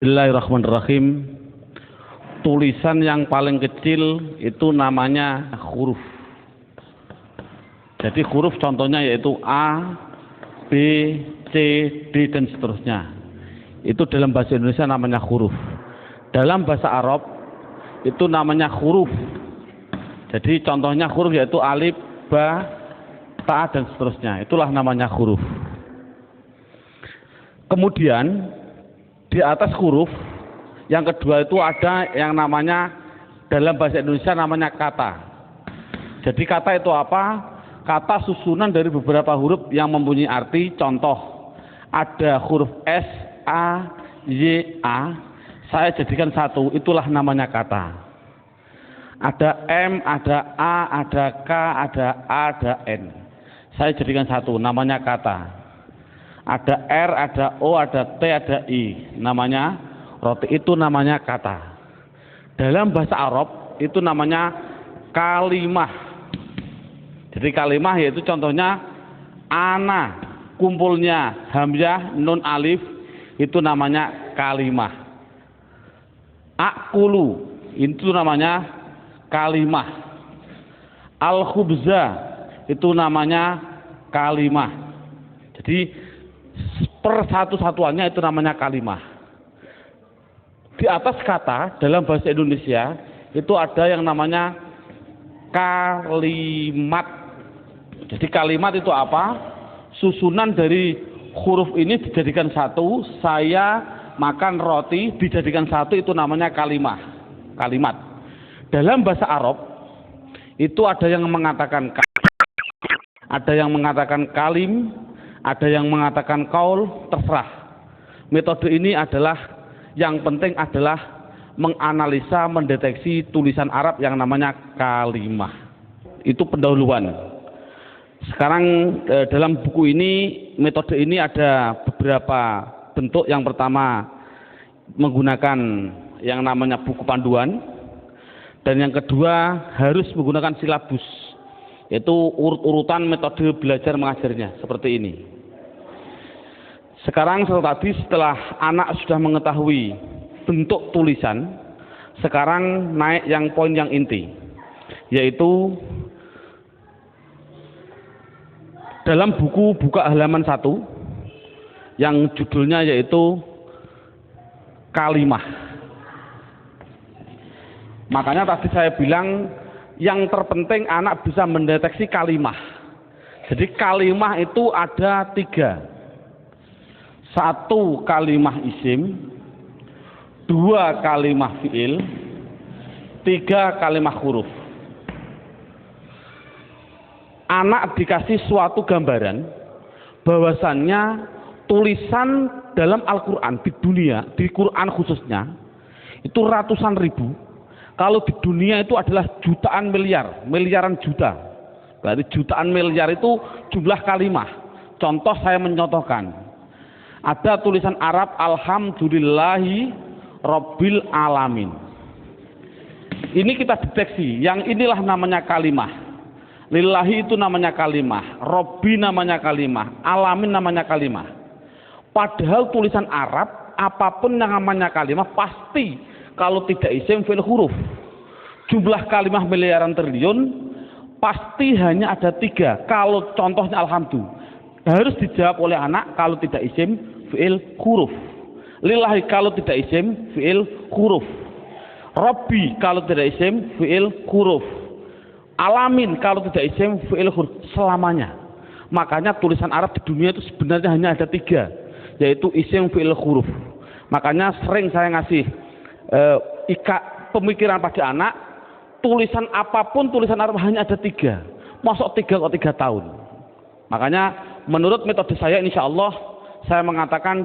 Bismillahirrahmanirrahim. Tulisan yang paling kecil itu namanya huruf. Jadi huruf contohnya yaitu A, B, C, D dan seterusnya. Itu dalam bahasa Indonesia namanya huruf. Dalam bahasa Arab itu namanya huruf. Jadi contohnya huruf yaitu alif, ba, ta dan seterusnya. Itulah namanya huruf. Kemudian di atas huruf yang kedua itu ada yang namanya dalam bahasa Indonesia namanya kata. Jadi kata itu apa? Kata susunan dari beberapa huruf yang mempunyai arti. Contoh, ada huruf S, A, Y, A, saya jadikan satu, itulah namanya kata. Ada M, ada A, ada K, ada A, ada N, saya jadikan satu, namanya kata. Ada R, ada O, ada T, ada I, namanya roti, itu namanya kata. Dalam bahasa Arab itu namanya kalimah. Jadi kalimah yaitu contohnya ana, kumpulnya hamzah, nun, alif, itu namanya kalimah. Akulu, itu namanya kalimah. Al-khubza, itu namanya kalimah. Jadi per satu-satuannya itu namanya kalimah. Di atas kata dalam bahasa Indonesia itu ada yang namanya kalimat. Jadi kalimat itu apa? Susunan dari huruf ini dijadikan satu. Saya makan roti dijadikan satu, itu namanya kalimah. Kalimat. Dalam bahasa Arab itu ada yang mengatakan ada yang mengatakan kalim, ada yang mengatakan kaul, terserah. Metode ini adalah yang penting adalah menganalisa, mendeteksi tulisan Arab yang namanya kalimah. Itu pendahuluan. Sekarang dalam buku ini, metode ini ada beberapa bentuk. Yang pertama menggunakan yang namanya buku panduan, dan yang kedua harus menggunakan silabus, yaitu urut-urutan metode belajar mengajarnya seperti ini. Sekarang setelah anak sudah mengetahui bentuk tulisan, sekarang naik yang poin yang inti, yaitu dalam buku buka halaman 1 yang judulnya yaitu kalimah. Makanya tadi saya bilang yang terpenting anak bisa mendeteksi kalimah. Jadi kalimah itu ada 3. 1 kalimah isim, 2 kalimah fiil, 3 kalimah huruf. Anak dikasih suatu gambaran bahwasannya tulisan dalam Al-Quran di dunia, di Quran khususnya, itu ratusan ribu. Kalau di dunia itu adalah jutaan miliar, miliaran juta. Berarti jutaan miliar itu jumlah kalimah. Contoh saya mencontohkan. Ada tulisan Arab alhamdulillahi rabbil alamin. Ini kita deteksi, yang inilah namanya kalimah. Lillahi itu namanya kalimah, Rabbi namanya kalimah, alamin namanya kalimah. Padahal tulisan Arab apapun yang namanya kalimah pasti kalau tidak isim fi'il huruf. Jumlah kalimah miliaran triliun pasti hanya ada 3. Kalau contohnya alhamdulillah harus dijawab oleh anak kalau tidak isim fi'il huruf. Lillahi kalau tidak isim fi'il huruf. Rabbi kalau tidak isim fi'il huruf. Alamin kalau tidak isim fi'il huruf, selamanya. Makanya tulisan Arab di dunia itu sebenarnya hanya ada 3, yaitu isim fi'il huruf. Makanya sering saya ngasih pemikiran pada anak, tulisan apapun tulisan Arab hanya ada 3. Masuk 3 kok 3 tahun. Makanya menurut metode saya insya Allah saya mengatakan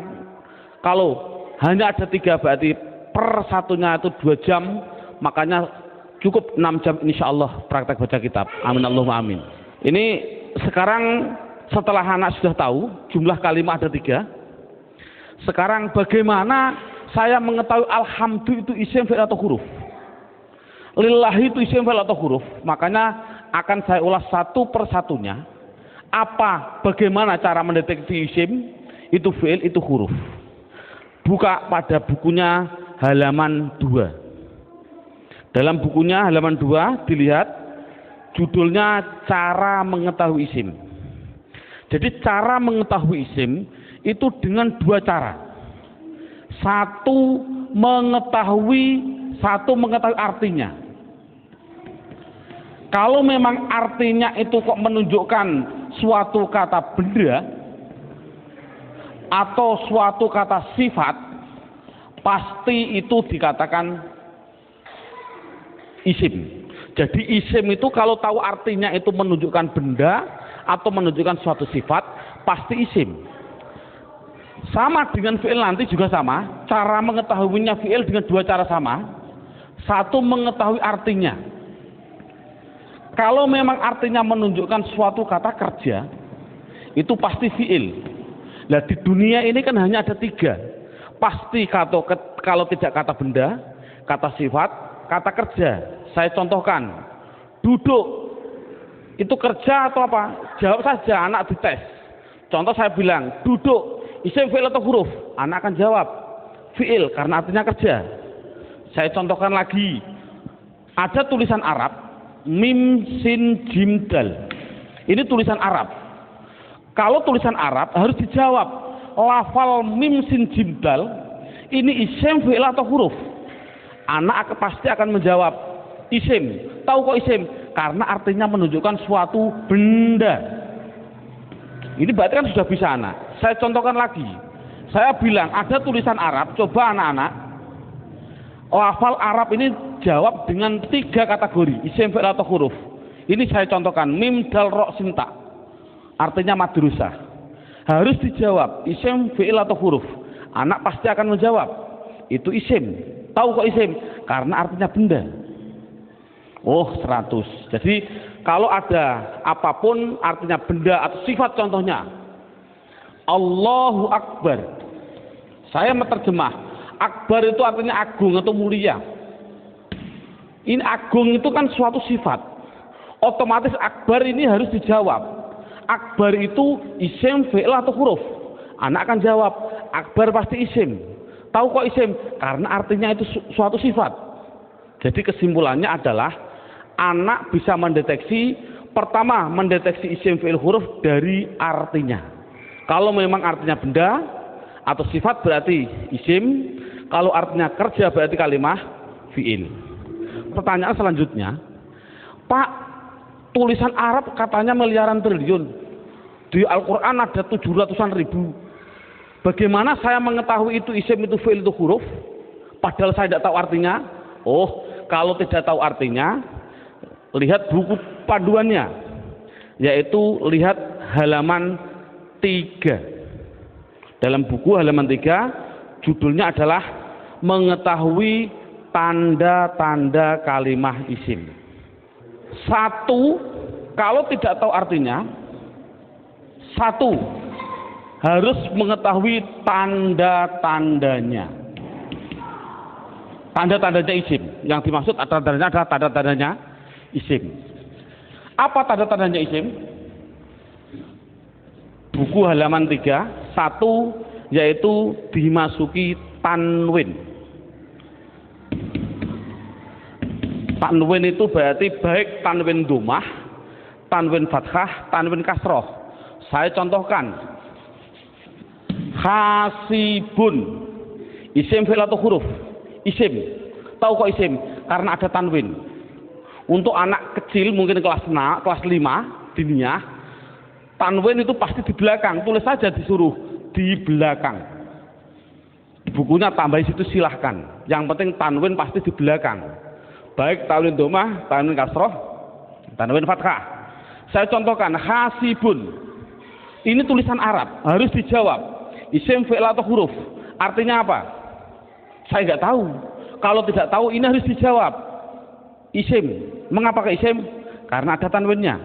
kalau hanya ada 3 berarti per satunya itu 2 jam, makanya cukup 6 jam insya Allah praktek baca kitab. Amin Allahumma amin. Ini sekarang setelah anak sudah tahu jumlah kalimat ada 3, sekarang bagaimana saya mengetahui alhamdulillah itu isim fi'il atau huruf, lillahi itu isim fi'il atau huruf. Makanya akan saya ulas satu persatunya. Bagaimana cara mendeteksi isim itu fi'il itu huruf. Buka pada bukunya halaman 2. Dalam bukunya halaman 2 dilihat judulnya cara mengetahui isim. Jadi cara mengetahui isim itu dengan dua cara. Satu mengetahui artinya. Kalau memang artinya itu kok menunjukkan suatu kata benda atau suatu kata sifat, pasti itu dikatakan isim. Jadi isim itu kalau tahu artinya itu menunjukkan benda atau menunjukkan suatu sifat, pasti isim. Sama dengan fi'il nanti juga sama, cara mengetahuinya fi'il dengan dua cara sama. Satu mengetahui artinya. Kalau memang artinya menunjukkan suatu kata kerja, itu pasti fi'il. Nah di dunia ini kan hanya ada tiga. Pasti kalau tidak kata benda, kata sifat, kata kerja. Saya contohkan, duduk. Itu kerja atau apa? Jawab saja, anak dites. Contoh saya bilang, duduk. Isim, fi'il atau huruf? Anak akan jawab, fi'il, karena artinya kerja. Saya contohkan lagi. Ada tulisan Arab, mim, sin, jim, dal. Ini tulisan Arab. Kalau tulisan Arab harus dijawab, lafal mim, sin, jim, dal. Ini isim, fi'il atau huruf? Anak pasti akan menjawab, isim. Tahu kok isim? Karena artinya menunjukkan suatu benda. Ini berarti kan sudah bisa anak. Saya contohkan lagi. Saya bilang ada tulisan Arab, coba anak-anak. Lafal Arab ini jawab dengan tiga kategori, isim, fi'il atau huruf. Ini saya contohkan, mim, dal, ro, sin, ta. Artinya madrusah. Harus dijawab, isim, fi'il atau huruf. Anak pasti akan menjawab, itu isim. Tahu kok isim? Karena artinya benda. Oh 100. Jadi kalau ada apapun artinya benda atau sifat, contohnya Allahu Akbar, saya menerjemah Akbar itu artinya agung atau mulia. Ini agung itu kan suatu sifat, otomatis Akbar ini harus dijawab. Akbar itu isim, fi'il atau huruf? Anak akan jawab Akbar pasti isim. Tahu kok isim? Karena artinya itu suatu sifat. Jadi kesimpulannya adalah anak bisa mendeteksi, pertama mendeteksi isim, fi'il, huruf dari artinya. Kalau memang artinya benda atau sifat berarti isim, kalau artinya kerja berarti kalimah fi'il. Pertanyaan selanjutnya, Pak, tulisan Arab katanya miliaran triliun, di Al-Quran ada 700-an ribu. Bagaimana saya mengetahui itu isim, itu fi'il, itu huruf, padahal saya tidak tahu artinya? Oh, kalau tidak tahu artinya, lihat buku panduannya, yaitu lihat halaman 3. Dalam buku halaman 3, judulnya adalah mengetahui tanda-tanda kalimah isim. 1, kalau tidak tahu artinya, 1 harus mengetahui tanda-tandanya. Tanda-tandanya isim. Yang dimaksud tanda-tandanya adalah tanda-tandanya isim. Apa tanda-tandanya isim? Buku halaman 3, 1 yaitu dimasuki tanwin. Tanwin itu berarti baik tanwin dhammah, tanwin fathah, tanwin kasroh. Saya contohkan, hasibun, isim, fi'il atau huruf? Isim. Tahu kok isim? Karena ada tanwin. Untuk anak kecil mungkin kelas 5 diniyah, tanwin itu pasti di belakang. Tulis saja disuruh di belakang. Bukunya tambah situ silahkan. Yang penting tanwin pasti di belakang. Baik tanwin dhammah, tanwin kasroh, tanwin fathah. Saya contohkan, hasibun. Ini tulisan Arab, harus dijawab. Isim, fi'il atau huruf? Artinya apa? Saya nggak tahu. Kalau tidak tahu ini harus dijawab. Isim. Mengapa ke isim? Karena ada tanwinnya.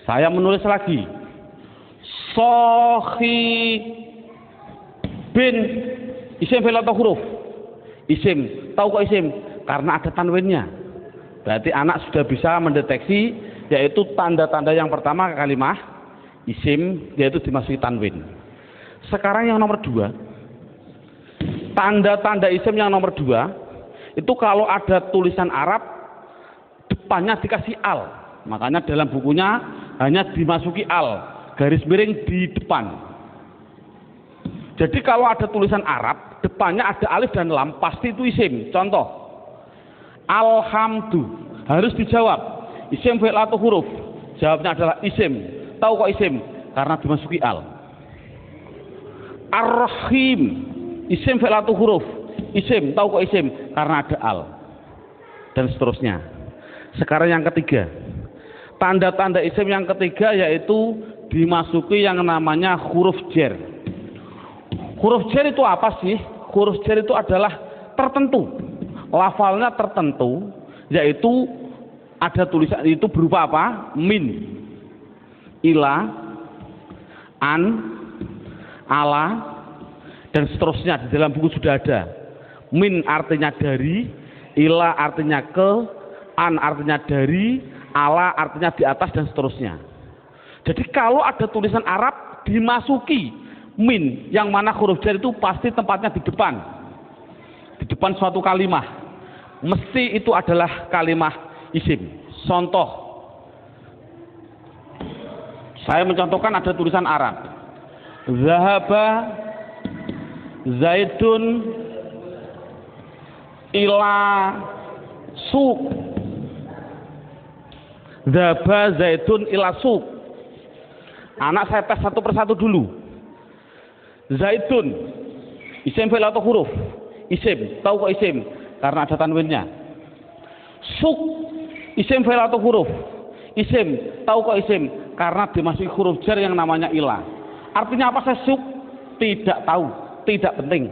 Saya menulis lagi. Sohi bin, isim, fi'il atau huruf? Isim. Tahu kok isim? Karena ada tanwinnya. Berarti anak sudah bisa mendeteksi, yaitu tanda-tanda yang pertama kalimah isim, yaitu dimasuki tanwin. Sekarang yang nomor 2, Tanda-tanda isim yang nomor 2 itu kalau ada tulisan Arab depannya dikasih al. Makanya dalam bukunya hanya dimasuki al, garis miring di depan. Jadi kalau ada tulisan Arab depannya ada alif dan lam, pasti itu isim. Contoh, alhamdu, harus dijawab isim fi'il atau huruf. Jawabnya adalah isim. Tahu kok isim? Karena dimasuki al. Ar-Rahim, isim fi'il atau huruf. Isim, tahu kok isim? Karena ada al. Dan seterusnya. Sekarang yang ketiga. Tanda-tanda isim yang ketiga yaitu dimasuki yang namanya huruf jar. Huruf jar itu apa sih? Huruf jar itu adalah tertentu. Lafalnya tertentu, yaitu ada tulisan itu berupa apa? Min, ila, an, ala, dan seterusnya. Di dalam buku sudah ada. Min artinya dari, ila artinya ke, an artinya dari, ala artinya di atas, dan seterusnya. Jadi kalau ada tulisan Arab dimasuki min, yang mana huruf jar itu pasti tempatnya di depan. Di depan suatu kalimah. Mesti itu adalah kalimah isim. Contoh, saya mencontohkan ada tulisan Arab. Zahaba Zaidun ila suq. Zahaba Zaidun ila suq. Anak saya tes satu persatu dulu. Zaidun, isim fi'il atau huruf? Isim. Tahu kok isim? Karena ada tanwinnya. Suq, isim fi'il atau huruf? Isim. Tahu kok isim? Karena dimasuki huruf jar yang namanya ila. Artinya apa saya suq? Tidak tahu, tidak penting.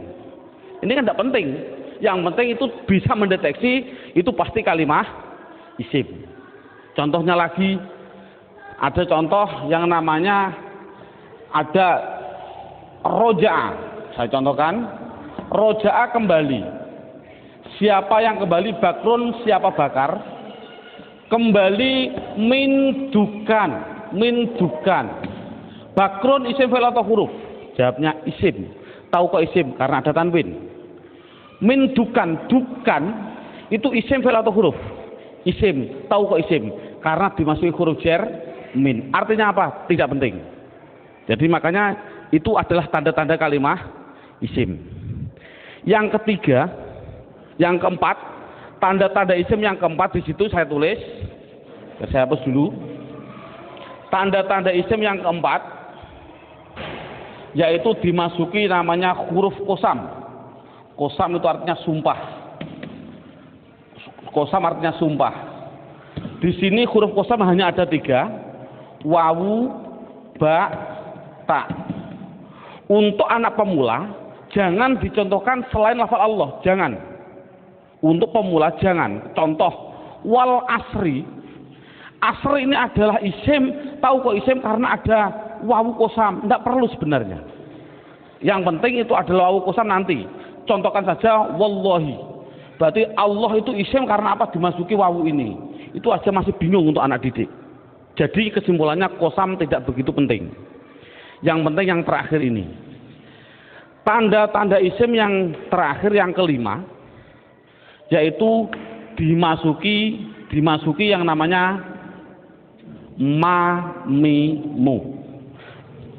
Ini kan tidak penting. Yang penting itu bisa mendeteksi itu pasti kalimah isim. Contohnya lagi, ada contoh yang namanya ada roja'a. Saya contohkan, roja'a kembali. Siapa yang kembali? Bakrun, siapa bakar? Kembali mindukan, mindukan. Bakrun isim fi'il atau huruf? Jawabnya isim. Tahu kok isim? Karena ada tanwin. Mindukan, dukan itu isim fi'il atau huruf? Isim. Tahu kok isim? Karena dimasuki huruf jar min. Artinya apa? Tidak penting. Jadi makanya itu adalah tanda-tanda kalimah isim. Yang ketiga, yang keempat, tanda-tanda isim yang keempat di situ saya tulis. Saya hapus dulu. Tanda-tanda isim yang keempat yaitu dimasuki namanya huruf qasam. Qasam itu artinya sumpah. Qasam artinya sumpah. Di sini huruf qasam hanya ada 3, wawu, ba, ta. Untuk anak pemula jangan dicontohkan selain lafal Allah, jangan. Untuk pemula jangan. Contoh, wal asri. Asri ini adalah isim. Tahu kok isim? Karena ada wawu qasam. Tidak perlu sebenarnya. Yang penting itu adalah wawu qasam nanti. Contohkan saja wallahi. Berarti Allah itu isim karena apa? Dimasuki wawu ini. Itu aja masih bingung untuk anak didik. Jadi kesimpulannya qasam tidak begitu penting. Yang penting yang terakhir ini. Tanda-tanda isim yang terakhir yang kelima yaitu dimasuki yang namanya mamimu.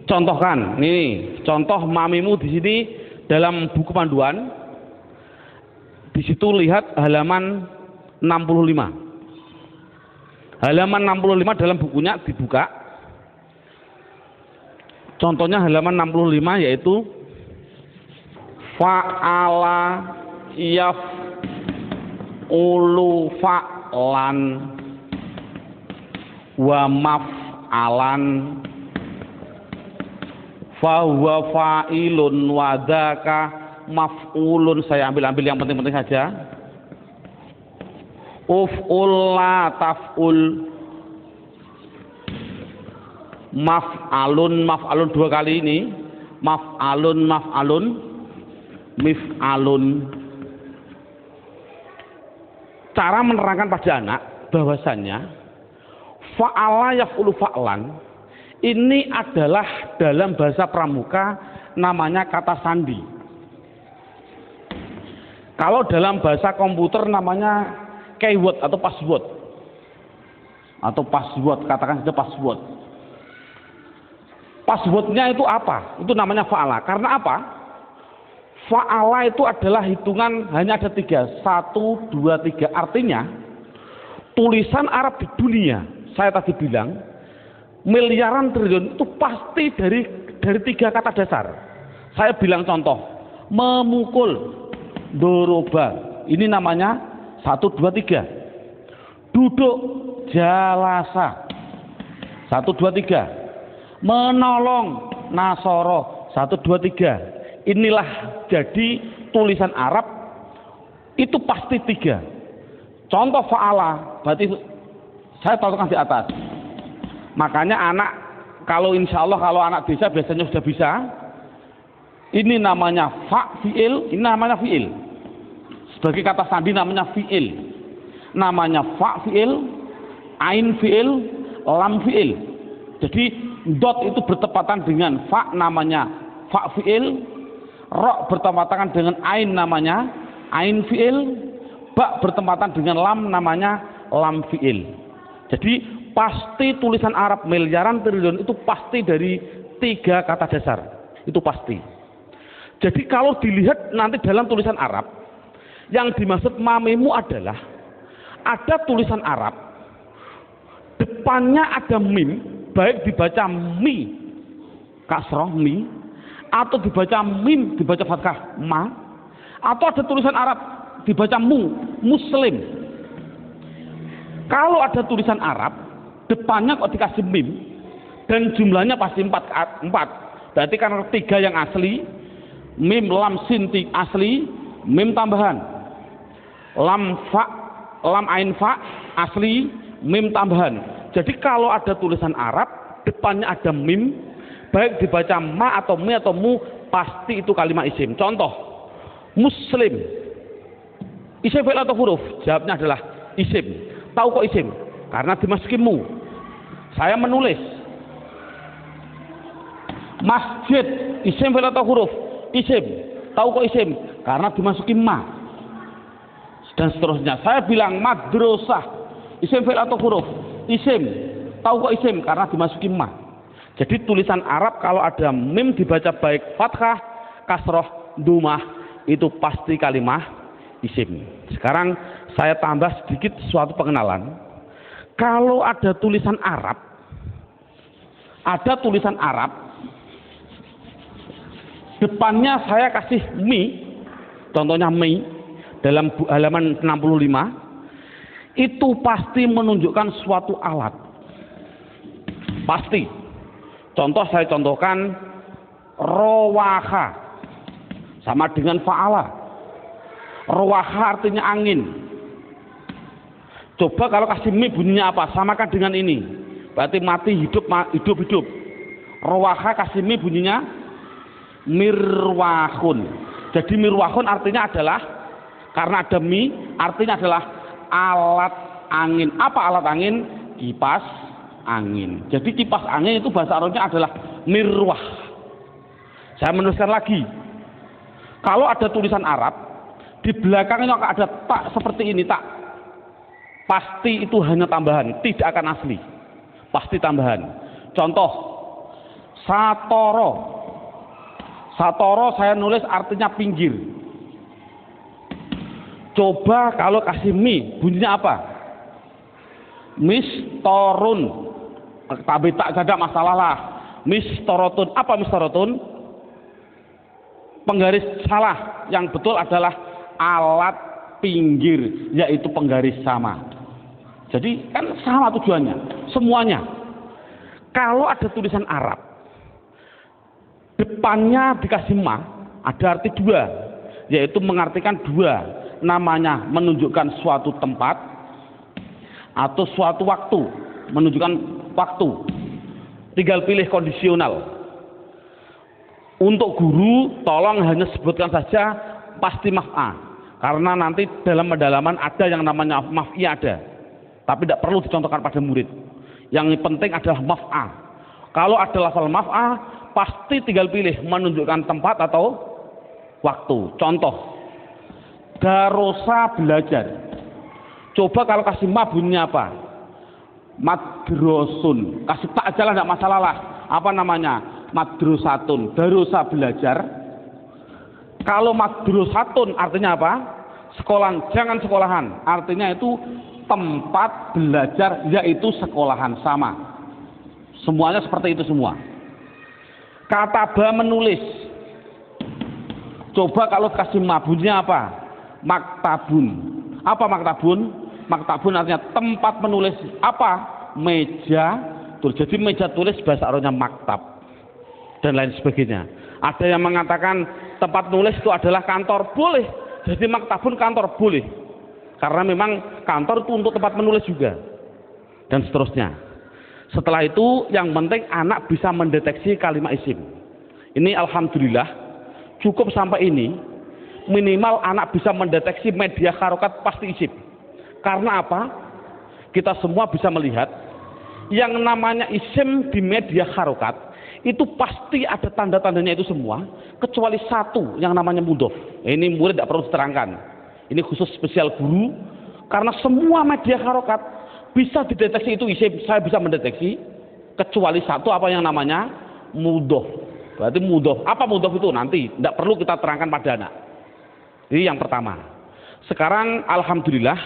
Contohkan, ini contoh mamimu di sini dalam buku panduan. Di situ lihat halaman 65. Halaman 65 dalam bukunya dibuka. Contohnya halaman 65 yaitu fa'ala yaf'ulu fa'lan wa maf'alan fahuwa fa'ilun wa dzaka maf'ulun. Saya ambil yang penting-penting saja. Uf'ul la taf'ul, maf'alun 2 kali ini, maf'alun mif'alun. Cara menerangkan pada anak bahwasannya fa'ala yaf'ulu fa'lan ini adalah dalam bahasa pramuka namanya kata sandi. Kalau dalam bahasa komputer namanya keyword atau password. Atau password, katakan saja password. Passwordnya itu apa? Itu namanya fa'ala. Karena apa? Fa'ala itu adalah hitungan hanya ada 3. 1, 2, 3. Artinya tulisan Arab di dunia, saya tadi bilang miliaran triliun itu pasti dari 3 kata dasar. Saya bilang contoh, memukul, doroba, ini namanya 1, 2, 3. Duduk, jalasa, 1, 2, 3. Menolong, nasoro, 1, 2, 3. Inilah jadi tulisan Arab itu pasti 3. Contoh fa'ala, berarti saya contohkan di atas. Makanya anak, kalau insya Allah kalau anak desa biasanya sudah bisa. Ini namanya fi'il, ini namanya fi'il. Sebagai kata sandi namanya fi'il. Namanya fi'il, ain fi'il, lam fi'il. Jadi dot itu bertepatan dengan fa namanya fi'il, ro bertepatan dengan ain namanya ain fi'il, ba bertepatan dengan lam namanya lam fi'il. Jadi pasti tulisan Arab miliaran triliun itu pasti dari 3 kata dasar. Itu pasti. Jadi kalau dilihat nanti dalam tulisan Arab, yang dimaksud mamimu adalah ada tulisan Arab, depannya ada mim, baik dibaca mi, kasroh mi, atau dibaca mim, dibaca fathah ma, atau ada tulisan Arab dibaca mu, muslim. Kalau ada tulisan Arab, depannya kok dikasih mim, dan jumlahnya pasti 4. Berarti karena 3 yang asli, mim lam sin asli, mim tambahan, lam fa, lam ain fa asli, mim tambahan. Jadi kalau ada tulisan Arab depannya ada mim, baik dibaca ma atau mi atau mu, pasti itu kalimat isim. Contoh, muslim, isim fi'il atau huruf? Jawabnya adalah isim. Tahu kok isim? Karena dimasuki mu. Saya menulis masjid, isim fi'il atau huruf? Isim. Tahu kok isim? Karena dimasuki ma. Dan seterusnya. Saya bilang madrasah, isim fi'il atau huruf? Isim. Tahu kok isim? Karena dimasuki ma. Jadi tulisan Arab kalau ada mim dibaca baik fathah, kasroh, dumah, itu pasti kalimat isim. Sekarang saya tambah sedikit suatu pengenalan. Kalau ada tulisan Arab, depannya saya kasih mi, contohnya mi, dalam halaman 65, itu pasti menunjukkan suatu alat. Pasti. Contoh saya contohkan, rowaha, sama dengan fa'ala. Rowaha artinya angin. Coba kalau kasih mi bunyinya apa? Samakan dengan ini. Berarti mati, hidup, hidup. Rowaha kasih mi bunyinya mirwahun. Jadi mirwahun artinya adalah, karena ada mi, artinya adalah alat angin. Apa alat angin? Kipas angin. Jadi kipas angin itu bahasa Arabnya adalah mirwah. Saya menuliskan lagi. Kalau ada tulisan Arab, di belakangnya ada tak seperti ini, tak. Pasti itu hanya tambahan, tidak akan asli. Pasti tambahan. Contoh, satoro. Satoro saya nulis artinya pinggir. Coba kalau kasih mi, bunyinya apa? Mistorun. Tapi tak ada masalah lah. Mistorotun. Apa mistorotun? Penggaris salah. Yang betul adalah alat pinggir, yaitu penggaris sama. Jadi kan sama tujuannya, semuanya. Kalau ada tulisan Arab, depannya dikasih ma, ada arti 2, yaitu mengartikan 2. Namanya menunjukkan suatu tempat atau suatu waktu, menunjukkan waktu. Tinggal pilih kondisional. Untuk guru tolong hanya sebutkan saja pasti maf'a, karena nanti dalam pendalaman ada yang namanya maf'i ada, tapi tidak perlu dicontohkan pada murid. Yang penting adalah maf'a. Kalau ada lafal maf'a, pasti tinggal pilih menunjukkan tempat atau waktu. Contoh, Darosa belajar. Coba kalau kasih ma bunyinya apa? Madrosun. Kasih tak aja lah, enggak masalah lah. Apa namanya? Madrosatun. Darosa belajar. Kalau madrosatun artinya apa? Sekolahan, jangan sekolahan. Artinya itu tempat belajar, yaitu sekolahan, sama. Semuanya seperti itu semua. Kataba menulis. Coba kalau kasih mabunnya apa? Maktabun. Apa maktabun? Maktabun artinya tempat menulis apa? Meja. Jadi meja tulis bahasa Arabnya maktab dan lain sebagainya. Ada yang mengatakan tempat nulis itu adalah kantor, boleh. Jadi maktabun kantor, boleh. Karena memang kantor itu untuk tempat menulis juga. Dan seterusnya. Setelah itu yang penting anak bisa mendeteksi kalimat isim. Ini alhamdulillah cukup sampai ini. Minimal anak bisa mendeteksi media harokat pasti isim. Karena apa? Kita semua bisa melihat yang namanya isim di media harokat itu pasti ada tanda-tandanya itu semua, kecuali satu yang namanya mudhof. Ini murid tidak perlu diterangkan. Ini khusus spesial guru, karena semua media harokat bisa dideteksi itu isim, saya bisa mendeteksi, kecuali satu apa yang namanya mudhof. Berarti mudhof. Apa mudhof itu nanti tidak perlu kita terangkan pada anak. Ini yang pertama. Sekarang alhamdulillah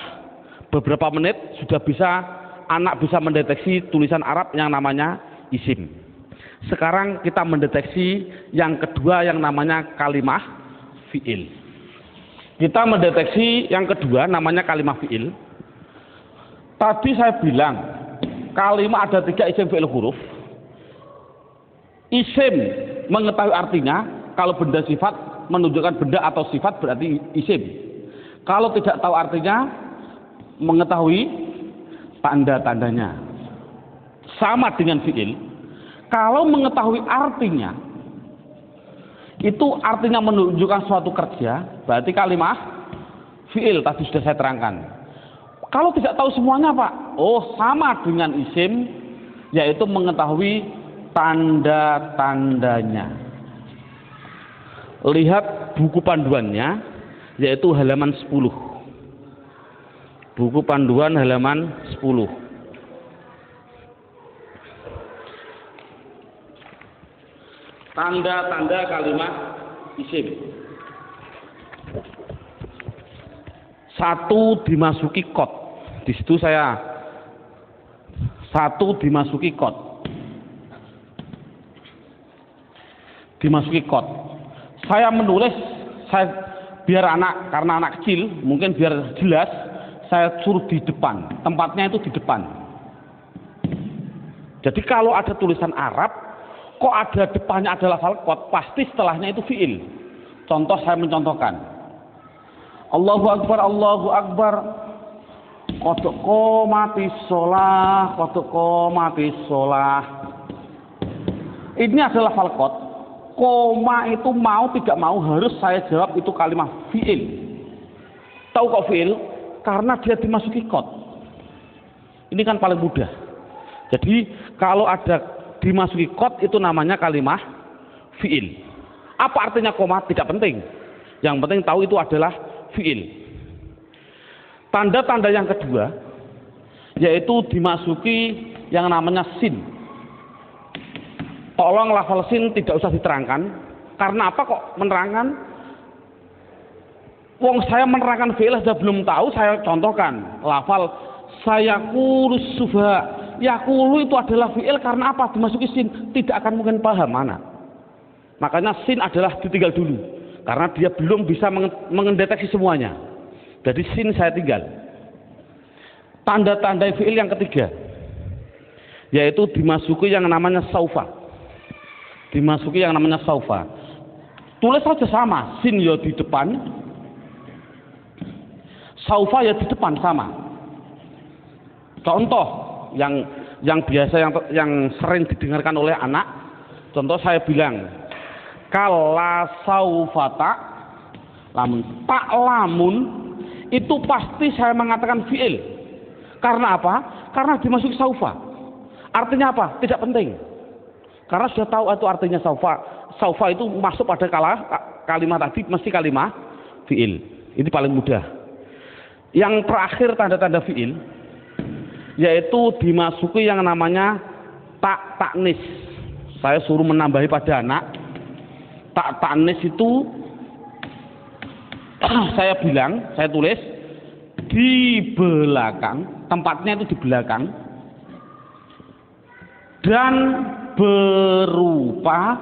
beberapa menit sudah bisa anak bisa mendeteksi tulisan Arab yang namanya isim. Sekarang kita mendeteksi yang kedua yang namanya kalimah fi'il. Kita mendeteksi yang kedua namanya kalimah fi'il. Tadi saya bilang kalimah ada 3 isim fi'il huruf. Isim mengetahui artinya, kalau benda sifat menunjukkan benda atau sifat berarti isim. Kalau tidak tahu artinya mengetahui tanda-tandanya. Sama dengan fi'il. Kalau mengetahui artinya, itu artinya menunjukkan suatu kerja, berarti kalimah fi'il tadi sudah saya terangkan. Kalau tidak tahu semuanya Pak, oh sama dengan isim, yaitu mengetahui tanda-tandanya. Lihat buku panduannya, yaitu halaman 10. Buku panduan halaman 10. Tanda-tanda kalimat isim. 1 dimasuki kot. Di situ saya 1 dimasuki kot. Dimasuki kot. Saya menulis, biar anak, karena anak kecil, mungkin biar jelas, saya suruh di depan. Tempatnya itu di depan. Jadi kalau ada tulisan Arab, kok ada depannya adalah lafal kot, pasti setelahnya itu fi'il. Contoh saya mencontohkan. Allahu Akbar, Allahu Akbar. Qad qomatis shalah, qad qomatis shalah. Ini adalah lafal kot. Koma itu mau tidak mau harus saya jawab itu kalimat fi'il. Tahu kok fi'il? Karena dia dimasuki kot. Ini kan paling mudah. Jadi kalau ada dimasuki kot itu namanya kalimah fi'il. Apa artinya koma? Tidak penting. Yang penting tahu itu adalah fi'il. Tanda-tanda yang kedua yaitu dimasuki yang namanya sin. Tolong lafal sin tidak usah diterangkan. Karena apa kok menerangkan? Wong saya menerangkan fi'il sudah belum tahu, saya contohkan. Lafal saya kurus subha. Yakulu itu adalah fi'il karena apa? Dimasuki sin, tidak akan mungkin paham mana. Makanya sin adalah ditinggal dulu karena dia belum bisa mendeteksi semuanya. Jadi sin saya tinggal. Tanda-tanda fi'il yang ketiga yaitu dimasuki yang namanya saufa. Dimasuki yang namanya saufa. Tulis saja sama, sin ya di depan, saufa ya di depan sama. Contoh yang biasa yang sering didengarkan oleh anak, contoh saya bilang kala saufata lamun tak lamun itu pasti saya mengatakan fi'il. Karena apa? Karena dimasuki saufa. Artinya apa? Tidak penting. Karena sudah tahu itu artinya saufa. Saufa itu masuk pada kalimat tadi mesti kalimat fi'il. Ini paling mudah. Yang terakhir tanda-tanda fiil yaitu dimasuki yang namanya taknis. Saya suruh menambahi pada anak. Taknis itu saya bilang, saya tulis di belakang, tempatnya itu di belakang, dan berupa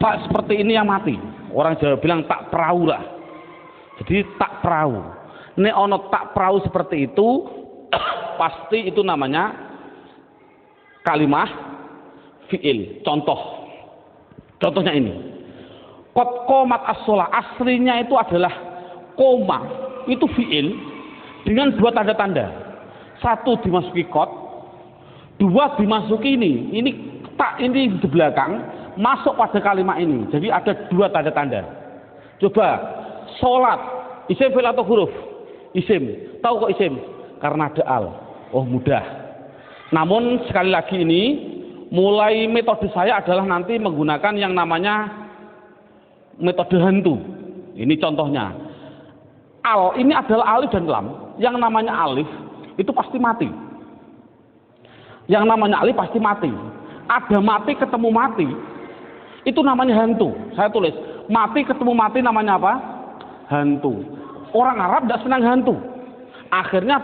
tak seperti ini yang mati. Orang Jawa bilang tak perahu lah. Jadi tak perahu. Nek ono tak perahu seperti itu, pasti itu namanya kalimah fiil. Contohnya ini. Qad qomat as-shalah, aslinya itu adalah koma, itu fiil dengan dua tanda-tanda. Satu dimasuki qad, dua dimasuki ini. Ini tak, ini di belakang masuk pada kalimat ini. Jadi ada dua tanda-tanda. Coba sholat, isim fi'il atau huruf? Isim. Tahu kok isim? Karena ada al. Oh mudah. Namun sekali lagi ini, mulai metode saya adalah nanti menggunakan yang namanya metode hantu. Ini contohnya. Al ini adalah alif dan lam. Yang namanya alif itu pasti mati. Yang namanya alif pasti mati. Ada mati ketemu mati. Itu namanya hantu. Saya tulis, mati ketemu mati namanya apa? Hantu. Orang Arab tidak senang hantu. Akhirnya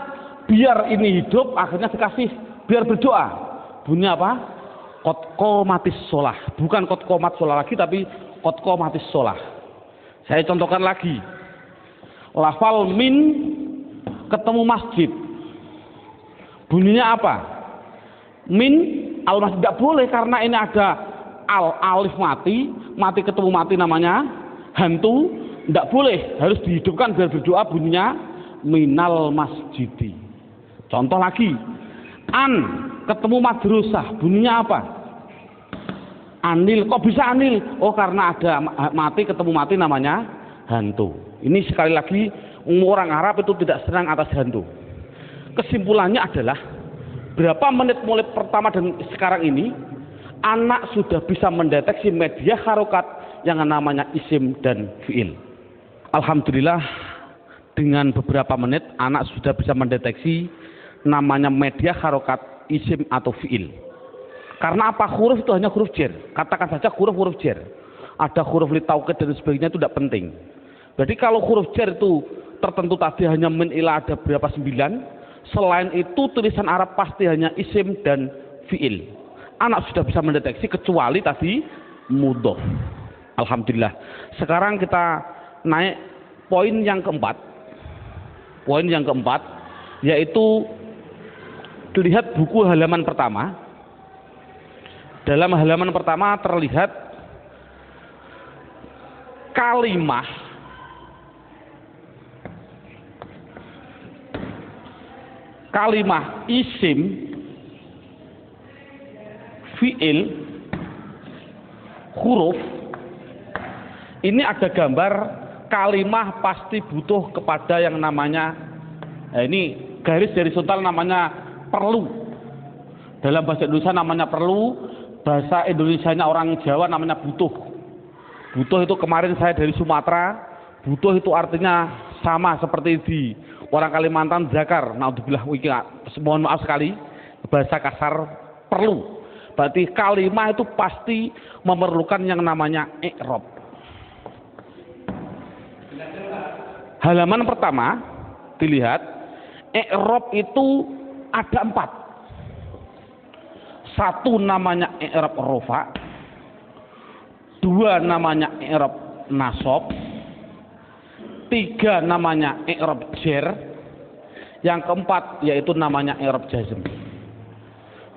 biar ini hidup, akhirnya dikasih biar berdoa. Bunyi apa? Qad qomatis shalah. Bukan qad qomat shalah lagi, tapi qad qomatis shalah. Saya contohkan lagi. Lafal min ketemu masjid. Bunyinya apa? Min al masjid, tidak boleh karena ini ada alif mati, mati ketemu mati namanya hantu, tidak boleh, harus dihidupkan biar berdoa, bunyinya minal masjidi. Contoh lagi, an ketemu madrusah, bunyinya apa? Anil. Kok bisa anil? Oh karena ada mati ketemu mati namanya hantu. Ini sekali lagi orang Arab itu tidak senang atas hantu. Kesimpulannya adalah berapa menit mulai pertama dan sekarang ini anak sudah bisa mendeteksi media harokat yang namanya isim dan fiil. Alhamdulillah dengan beberapa menit anak sudah bisa mendeteksi namanya media harokat isim atau fiil. Karena apa? Huruf itu hanya huruf jar. Katakan saja huruf jar. Ada huruf li taukid dan sebagainya itu tidak penting. Jadi kalau huruf jar itu tertentu tadi hanya min ila ada berapa 9. Selain itu tulisan Arab pasti hanya isim dan fiil. Anak sudah bisa mendeteksi kecuali tadi mudhof. Alhamdulillah. Sekarang kita naik poin yang keempat. Poin yang keempat yaitu lihat buku halaman pertama. Dalam halaman pertama terlihat kalimah isim, fiil, huruf. Ini ada gambar kalimah pasti butuh kepada yang namanya, ini garis dari horizontal namanya perlu. Dalam bahasa Indonesia namanya perlu, bahasa Indonesianya orang Jawa namanya butuh. Butuh itu kemarin saya dari Sumatera, butuh itu artinya sama seperti di orang Kalimantan zakar. Naudzubillah, mohon maaf sekali, bahasa kasar perlu. Berarti kalimah itu pasti memerlukan yang namanya i'rab. Halaman pertama dilihat, i'rab itu ada 4. Satu namanya i'rab rofa, 2 namanya i'rab nasab, 3 namanya i'rab jar, yang keempat yaitu namanya i'rab jazm.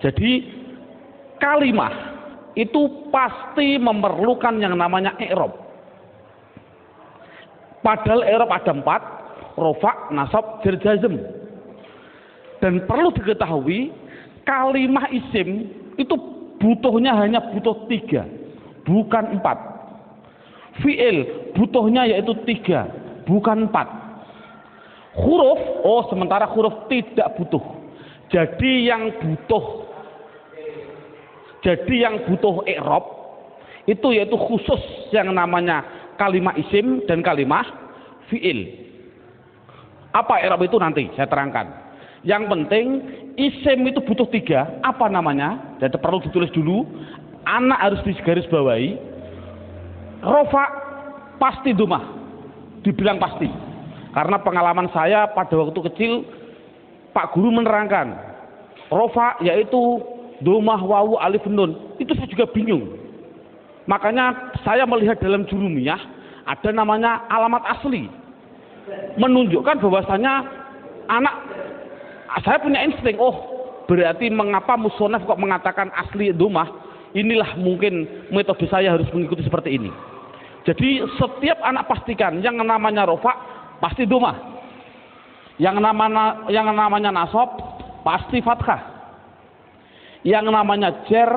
Jadi kalimah itu pasti memerlukan yang namanya i'rab. Padahal i'rab ada 4, rofa, nasab, jar, jazm. Dan perlu diketahui kalimah isim itu butuhnya hanya butuh 3, bukan 4. Fiil butuhnya yaitu 3, bukan 4. Huruf, sementara huruf tidak butuh. Jadi yang butuh i'rab itu yaitu khusus yang namanya kalimah isim dan kalimah fiil. Apa i'rab itu nanti saya terangkan. Yang penting isim itu butuh 3. Apa namanya? Jadi perlu ditulis dulu. Anak harus digarisbawahi. Rofa pasti domah. Dibilang pasti. Karena pengalaman saya pada waktu kecil, Pak Guru menerangkan rofa yaitu domah wawu alif nun. Itu saya juga bingung. Makanya saya melihat dalam jurumiyah ada namanya alamat asli, menunjukkan bahwasanya anak, saya punya insting, oh berarti mengapa musonaf kok mengatakan asli domah, inilah mungkin metode saya harus mengikuti seperti ini. Jadi setiap anak pastikan yang namanya rofa pasti domah, yang namanya nasab pasti fathah, yang namanya jer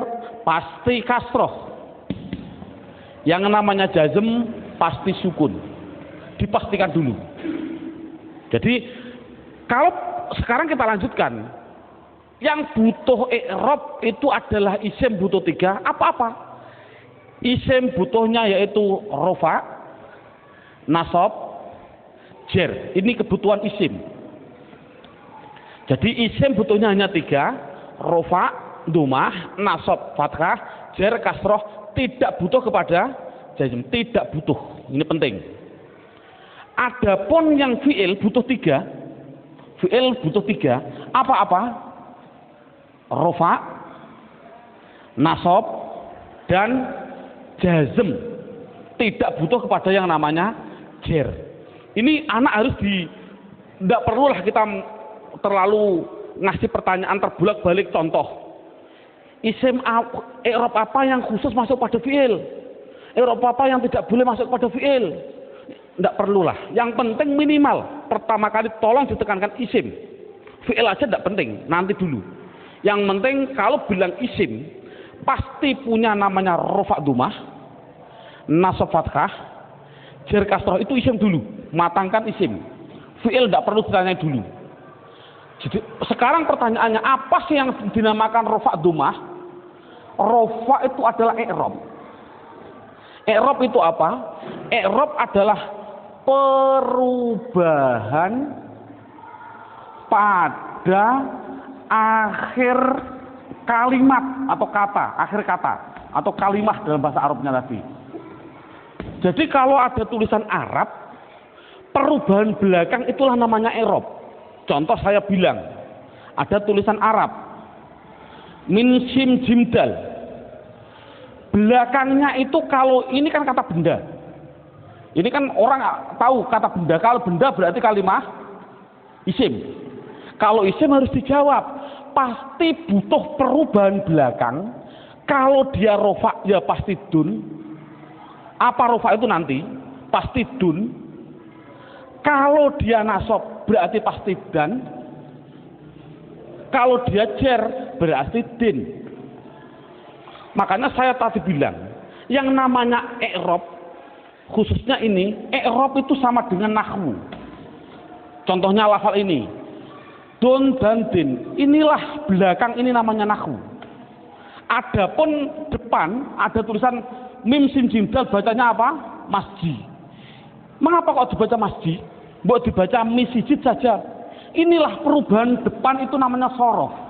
pasti kasroh, yang namanya jazm pasti sukun. Dipastikan dulu. Jadi kalau sekarang kita lanjutkan, yang butuh i'rab itu adalah isim butuh 3. Apa-apa? Isim butuhnya yaitu rofa, nasab, jer. Ini kebutuhan isim. Jadi isim butuhnya hanya 3. Rofa, domah, nasab, fathah, jer, kasroh. Tidak butuh kepada jazm. Tidak butuh. Ini penting. Adapun yang fi'il butuh 3. Fi'il butuh 3. Apa-apa? Rofa, nasab, dan jazm. Tidak butuh kepada yang namanya jer. Ini anak harus tidak perlulah kita terlalu ngasih pertanyaan terbulak-balik. Contoh, isim i'rab apa yang khusus masuk pada fi'il, i'rab apa yang tidak boleh masuk pada fi'il. Tidak perlulah. Yang penting minimal pertama kali tolong ditekankan isim. Fi'il aja tidak penting, nanti dulu. Yang penting kalau bilang isim pasti punya namanya rofa domah, nasab fathah, jer kasroh. Itu isim dulu, matangkan isim. Fi'il tidak perlu ditanya dulu. Jadi sekarang pertanyaannya, apa sih yang dinamakan rofa domah? Rofa itu adalah i'rab. I'rab itu apa? I'rab adalah perubahan pada akhir kalimat atau kata, akhir kata atau kalimah dalam bahasa Arabnya tadi. Jadi kalau ada tulisan Arab, perubahan belakang itulah namanya i'rab. Contoh saya bilang, ada tulisan Arab, min sim jim dal. Belakangnya itu, kalau ini kan kata benda. Ini kan orang tahu kata benda. Kalau benda berarti kalimah isim. Kalau isim harus dijawab. Pasti butuh perubahan belakang. Kalau dia rofa ya pasti dun. Apa rofa itu nanti? Pasti dun. Kalau dia nasab berarti pasti dan. Kalau dia jer berarti din. Makanya saya tadi bilang, yang namanya i'rab, khususnya ini, i'rab itu sama dengan nahwu. Contohnya lafal ini, dun dan din. Inilah belakang, ini namanya nahwu. Adapun depan ada tulisan mim sim jim dal, bacanya apa? Masjid. Mengapa kok dibaca masjid? Buat dibaca misjid saja. Inilah perubahan depan, itu namanya sorof.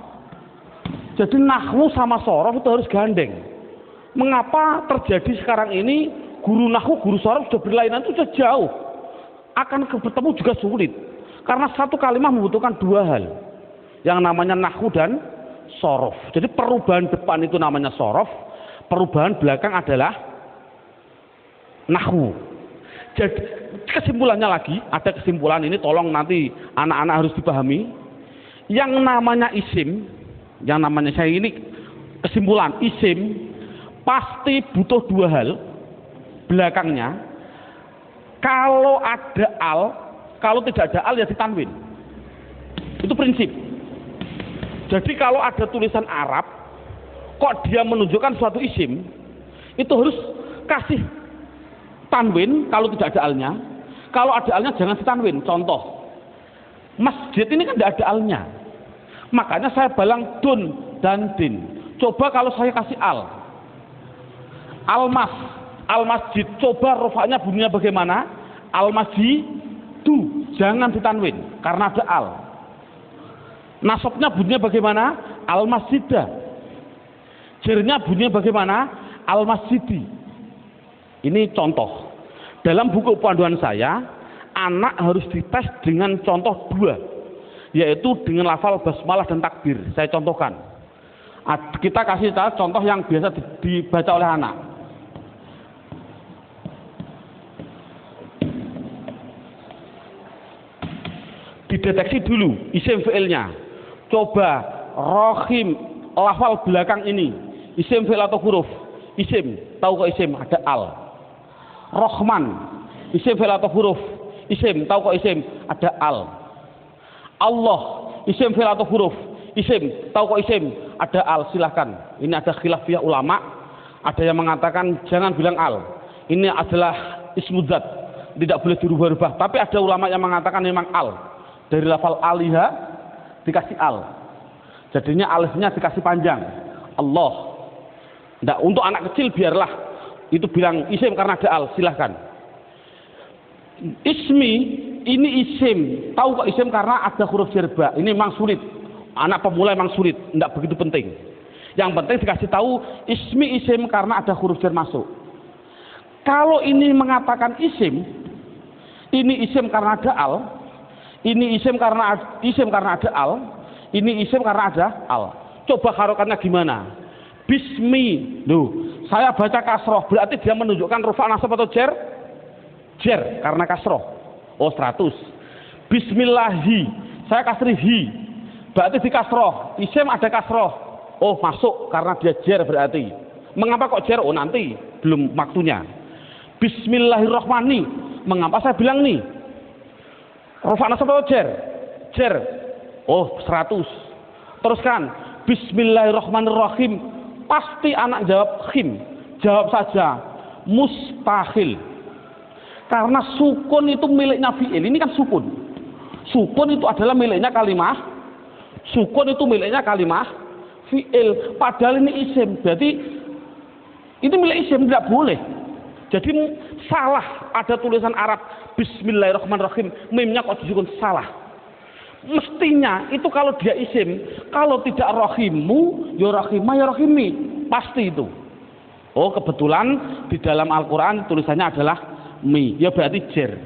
Jadi nahwu sama sorof itu harus gandeng. Mengapa terjadi sekarang ini guru nahwu, guru sorof sudah berlainan, itu sudah jauh. Akan bertemu juga sulit. Karena satu kalimat membutuhkan 2 hal. Yang namanya nahwu dan sorof. Jadi perubahan depan itu namanya sorof. Perubahan belakang adalah nahwu. Jadi kesimpulannya lagi, ada kesimpulan ini, tolong nanti anak-anak harus dipahami. Yang namanya isim, yang namanya saya ini kesimpulan, isim pasti butuh 2 hal belakangnya. Kalau ada al, kalau tidak ada al ya ditanwin. Itu prinsip. Jadi kalau ada tulisan Arab kok dia menunjukkan suatu isim, itu harus kasih tanwin kalau tidak ada alnya. Kalau ada alnya jangan ditanwin. Contoh, masjid ini kan tidak ada alnya. Makanya saya balang dun dan din. Coba kalau saya kasih al, al masjid. Coba rofaknya bunyinya bagaimana? Al masjid, jangan ditanwin karena ada al. Nasabnya bunyinya bagaimana? Al masjidah. Jernya bunyinya bagaimana? Al masjidi. Ini contoh. Dalam buku panduan saya, anak harus dites dengan contoh 2, yaitu dengan lafal basmalah dan takbir. Saya contohkan. Kita kasih contoh yang biasa dibaca oleh anak. Dideteksi dulu isim fi'ilnya. Coba rohim, lafal belakang ini isim fi'il atau huruf? Isim, tahu kok isim? Ada al. Rohman, isim fi'il atau huruf? Isim, tahu kok isim? Ada al. Allah, isim fi'il atau huruf? Isim, tahu kok isim? Ada al. Silahkan. Ini ada khilafiyah ulama. Ada yang mengatakan jangan bilang al. Ini adalah ismu dzat, tidak boleh dirubah-rubah. Tapi ada ulama yang mengatakan memang al. Dari lafal aliha dikasih al. Jadinya alifnya dikasih panjang. Allah. Nah, untuk anak kecil biarlah itu bilang isim karena ada al. Silahkan. Ismi ini isim. Tahu kok isim karena ada huruf jerba. Ini memang sulit. Anak pemula memang sulit. Tidak begitu penting. Yang penting dikasih tahu ismi isim karena ada huruf jer masuk. Kalau ini mengatakan isim, ini isim karena ada al. Ini isim karena ada al, ini isim karena ada al. Coba harokannya gimana? Bismi, saya baca kasroh, berarti dia menunjukkan rufa nasab atau jer? Jer, karena kasroh. Oh 100. Bismillahi, saya kasri hi, berarti di kasroh. Isim ada kasroh. Oh masuk karena dia jer berarti. Mengapa kok jer? Oh nanti belum waktunya. Bismillahirrahmanirrahim. Mengapa saya bilang nih? Rafa nasab atau jer? Jer. Oh 100. Teruskan. Bismillahirrahmanirrahim. Pasti anak jawab khim. Jawab saja mustahil. Karena sukun itu miliknya fi'il. Ini kan sukun. Sukun itu adalah miliknya kalimah. Sukun itu miliknya kalimah fi'il. Padahal ini isim. Berarti ini milik isim, tidak boleh. Jadi salah ada tulisan Arab Bismillahirrahmanirrahim, mimnya kok disukun, salah. Mestinya itu kalau dia isim, kalau tidak rohimu, ya rohimah ya rohimi, pasti itu. Oh kebetulan di dalam Al-Quran tulisannya adalah mi, ya berarti jer.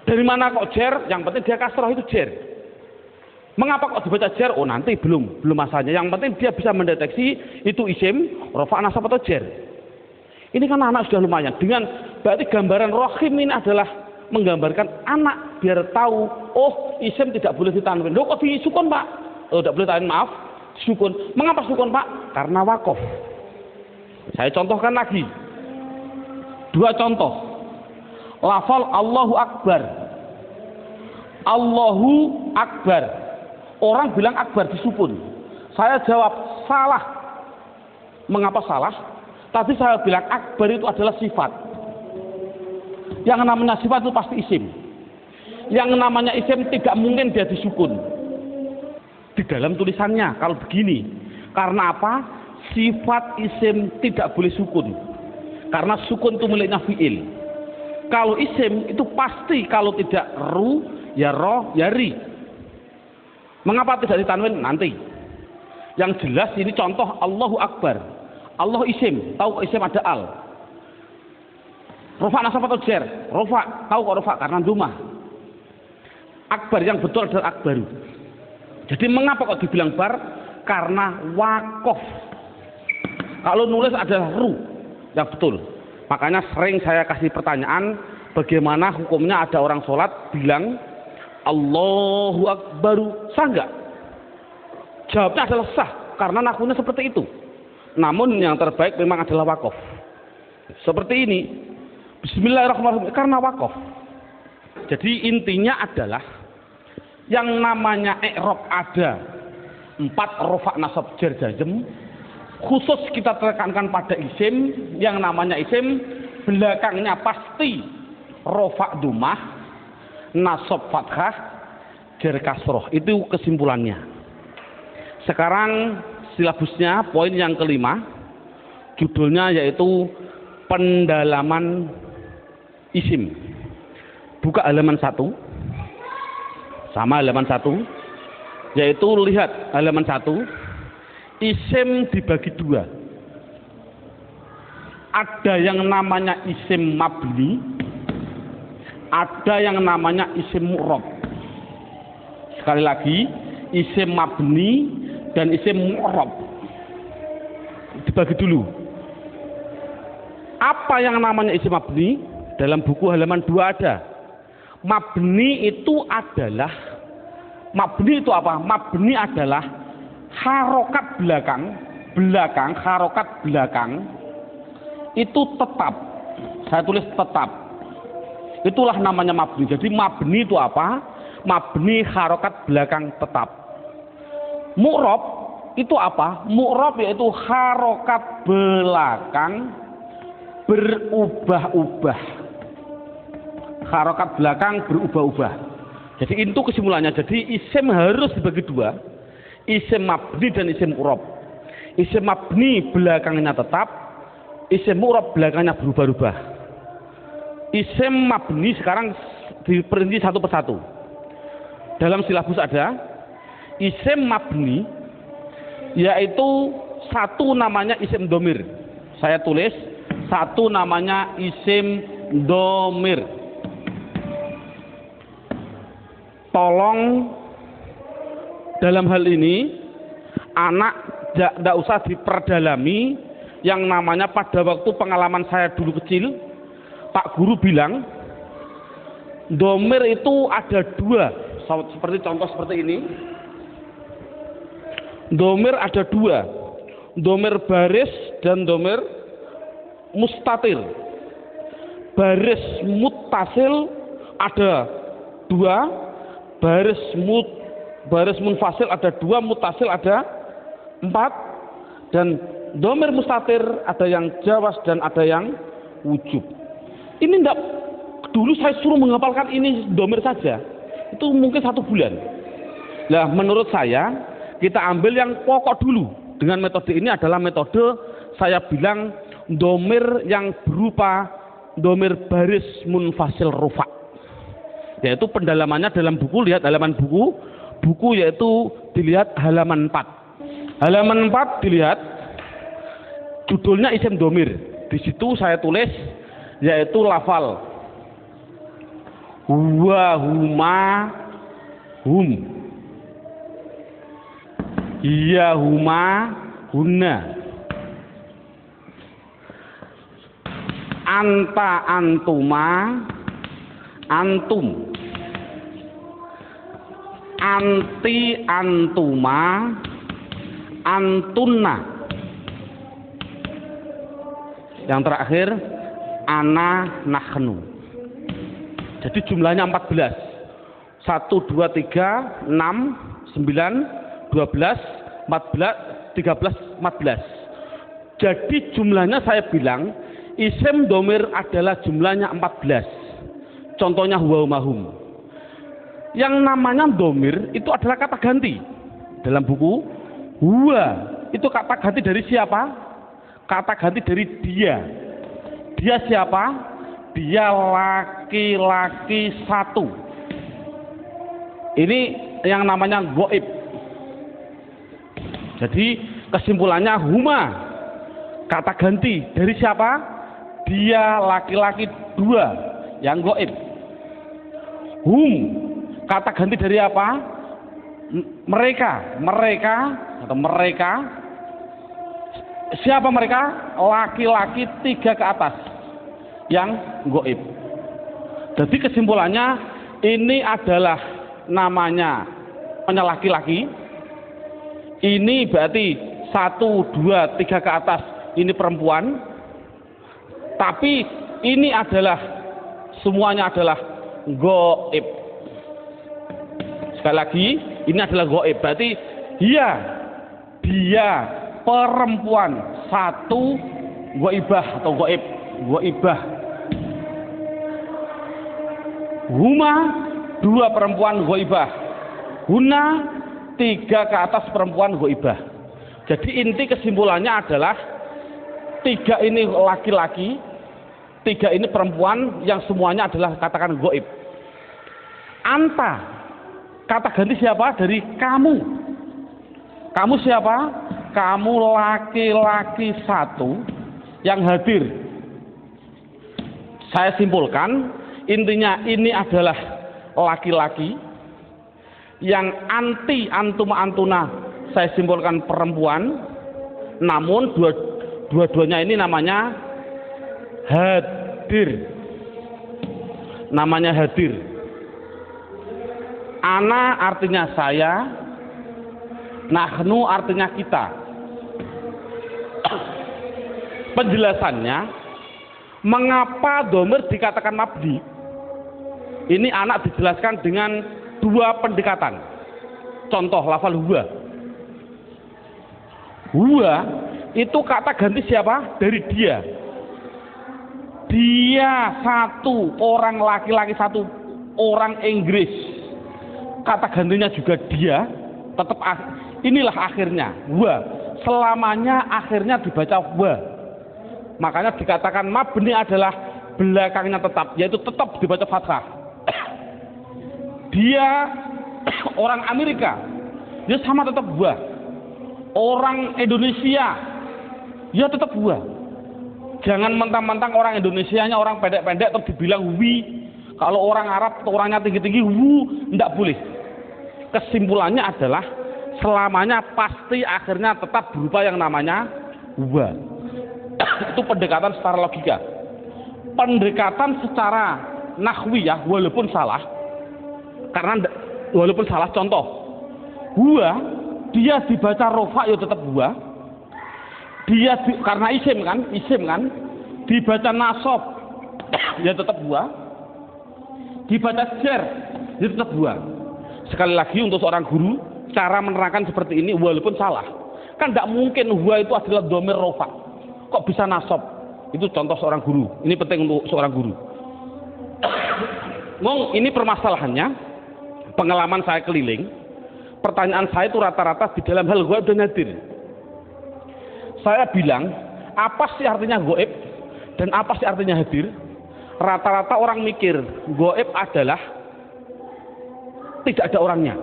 Dari mana kok jer? Yang penting dia kasroh itu jer. Mengapa kok dibaca jer? Oh nanti belum masanya. Yang penting dia bisa mendeteksi itu isim, rofa nasab atau jer. Ini kan anak sudah lumayan. Dengan berarti gambaran rohim ini adalah menggambarkan anak biar tahu, oh isim tidak boleh ditanwin. Loh kok disukun pak? Oh tidak boleh tanwin, maaf. Sukun. Mengapa sukun pak? Karena wakof. Saya contohkan lagi. 2 contoh. Lafal Allahu Akbar. Allahu Akbar. Orang bilang Akbar disukun. Saya jawab salah. Mengapa salah? Tadi saya bilang akbar itu adalah sifat. Yang namanya sifat itu pasti isim. Yang namanya isim tidak mungkin dia disukun. Di dalam tulisannya kalau begini. Karena apa? Sifat isim tidak boleh sukun. Karena sukun itu miliknya fi'il. Kalau isim itu pasti kalau tidak ru, ya roh, ya ri. Mengapa tidak ditanwin? Nanti. Yang jelas ini contoh Allahu Akbar. Allah isim, tahu kok isim ada al. Rofa nasab atau jer? Rofa, tahu kok rofa karena dumah. Akbar yang betul adalah akbaru. Jadi mengapa kok dibilang bar? Karena wakof. Kalau nulis adalah ru yang betul. Makanya sering saya kasih pertanyaan, bagaimana hukumnya ada orang sholat bilang Allahu Akbaru, sah nggak? Jawabnya adalah sah karena nakunya seperti itu. Namun yang terbaik memang adalah wakof. Seperti ini. Bismillahirrahmanirrahim karena wakof. Jadi intinya adalah yang namanya i'rab ada 4 rofa nasab jar jazm. Khusus kita tekankan pada isim. Yang namanya isim belakangnya pasti rofa dumah, nasab fathah, jar kasroh. Itu kesimpulannya. Sekarang silabusnya poin yang kelima, judulnya yaitu pendalaman isim. Buka halaman 1. Sama halaman 1. Yaitu lihat halaman 1. Isim dibagi 2. Ada yang namanya isim mabni, ada yang namanya isim mu'rab. Sekali lagi, isim mabni dan isim mu'rab dibagi dulu. Apa yang namanya isim mabni? Dalam buku halaman 2 ada. Mabni itu adalah, mabni itu apa? Mabni adalah harokat belakang, harokat belakang itu tetap. Saya tulis tetap. Itulah namanya mabni. Jadi mabni itu apa? Mabni harokat belakang tetap. Mu'rab itu apa? Mu'rab yaitu harokat belakang berubah-ubah. Harokat belakang berubah-ubah. Jadi itu kesimpulannya. Jadi isim harus dibagi 2. Isim mabni dan isim mu'rab. Isim mabni belakangnya tetap, isim mu'rab belakangnya berubah-ubah. Isim mabni sekarang diperinci satu persatu. Dalam silabus ada isim mabni, yaitu satu namanya isim domir. Saya tulis satu namanya isim domir. Tolong dalam hal ini anak tidak usah diperdalami. Yang namanya pada waktu pengalaman saya dulu kecil, Pak Guru bilang domir itu ada 2. Seperti contoh seperti ini. Domir ada 2. Domir baris dan domir mustatir. Baris muttasil ada 2. Baris munfasil ada 2. Muttasil ada 4. Dan domir mustatir ada yang jawas dan ada yang wujub. Ini enggak, dulu saya suruh menghafalkan ini domir saja, itu mungkin 1 bulan. Nah, menurut saya kita ambil yang pokok dulu. Dengan metode ini adalah metode saya bilang domir yang berupa domir baris munfasil rufa. Yaitu pendalamannya dalam buku, lihat halaman buku yaitu dilihat halaman 4. Halaman 4 dilihat judulnya isim domir. Di situ saya tulis yaitu lafal huwa, huma, hum, iya, huma, hunna, anta, antuma, antum, anti, antuma, antunna. Yang terakhir ana, nahnu. Jadi jumlahnya 14. 1, 2, 3, 6, 9, 12, 14, 13, 14. Jadi jumlahnya saya bilang isim domir adalah jumlahnya 14. Contohnya huwa, mahum. Yang namanya domir itu adalah kata ganti. Dalam buku huwa itu kata ganti dari siapa? Kata ganti dari dia. Dia siapa? Dia laki-laki 1. Ini yang namanya goib. Jadi kesimpulannya huma kata ganti dari siapa? Dia laki-laki 2 yang goib. Hum kata ganti dari apa? Mereka atau mereka. Siapa mereka? Laki-laki 3 ke atas yang goib. Jadi kesimpulannya ini adalah namanya laki-laki. Ini berarti 1, 2, 3 ke atas ini perempuan. Tapi ini adalah semuanya adalah goib. Sekali lagi ini adalah goib. Berarti dia perempuan 1 goibah atau goibah. Huma 2 perempuan goibah. Huna 3 ke atas perempuan goibah. Jadi inti kesimpulannya adalah 3 ini laki-laki, 3 ini perempuan yang semuanya adalah katakan goib. Anta Kata ganti siapa? Dari kamu. Kamu siapa? Kamu laki-laki satu yang hadir. Saya simpulkan, intinya ini adalah laki-laki yang anti antuma antuna. Saya simpulkan perempuan, namun dua-duanya ini namanya hadir. Namanya hadir. Ana artinya saya, nahnu artinya kita. Penjelasannya, mengapa dhamir dikatakan mabni? Ini anak dijelaskan dengan dua pendekatan. Contoh lafal huwa. Huwa itu kata ganti siapa? Dari dia. Dia satu, orang laki-laki satu, orang Inggris. Kata gantinya juga dia, tetap inilah akhirnya, wa. Selamanya akhirnya dibaca wa. Makanya dikatakan mabni adalah belakangnya tetap, yaitu tetap dibaca fathah. Dia orang Amerika, dia sama tetap wa. Orang Indonesia, ya tetap wa. Jangan mentang-mentang orang Indonesianya orang pendek-pendek terus dibilang wi. Kalau orang Arab orangnya tinggi-tinggi wu, tidak boleh. Kesimpulannya adalah selamanya pasti akhirnya tetap berupa yang namanya wa. Itu pendekatan secara logika. Pendekatan secara nahwiyah walaupun salah. Karena walaupun salah, contoh huwa dia dibaca rofa ya tetap huwa. Dia karena isim kan dibaca nasab ya tetap huwa. Dibaca jar ya tetap huwa. Sekali lagi untuk seorang guru cara menerangkan seperti ini walaupun salah. Kan tidak mungkin huwa itu adalah dhamir rofa. Kok bisa nasab? Itu contoh seorang guru. Ini penting untuk seorang guru. Ngomong ini permasalahannya, pengalaman saya keliling, pertanyaan saya itu rata-rata di dalam hal gaib dan hadir. Saya bilang, apa sih artinya gaib dan apa sih artinya hadir? Rata-rata orang mikir, gaib adalah tidak ada orangnya.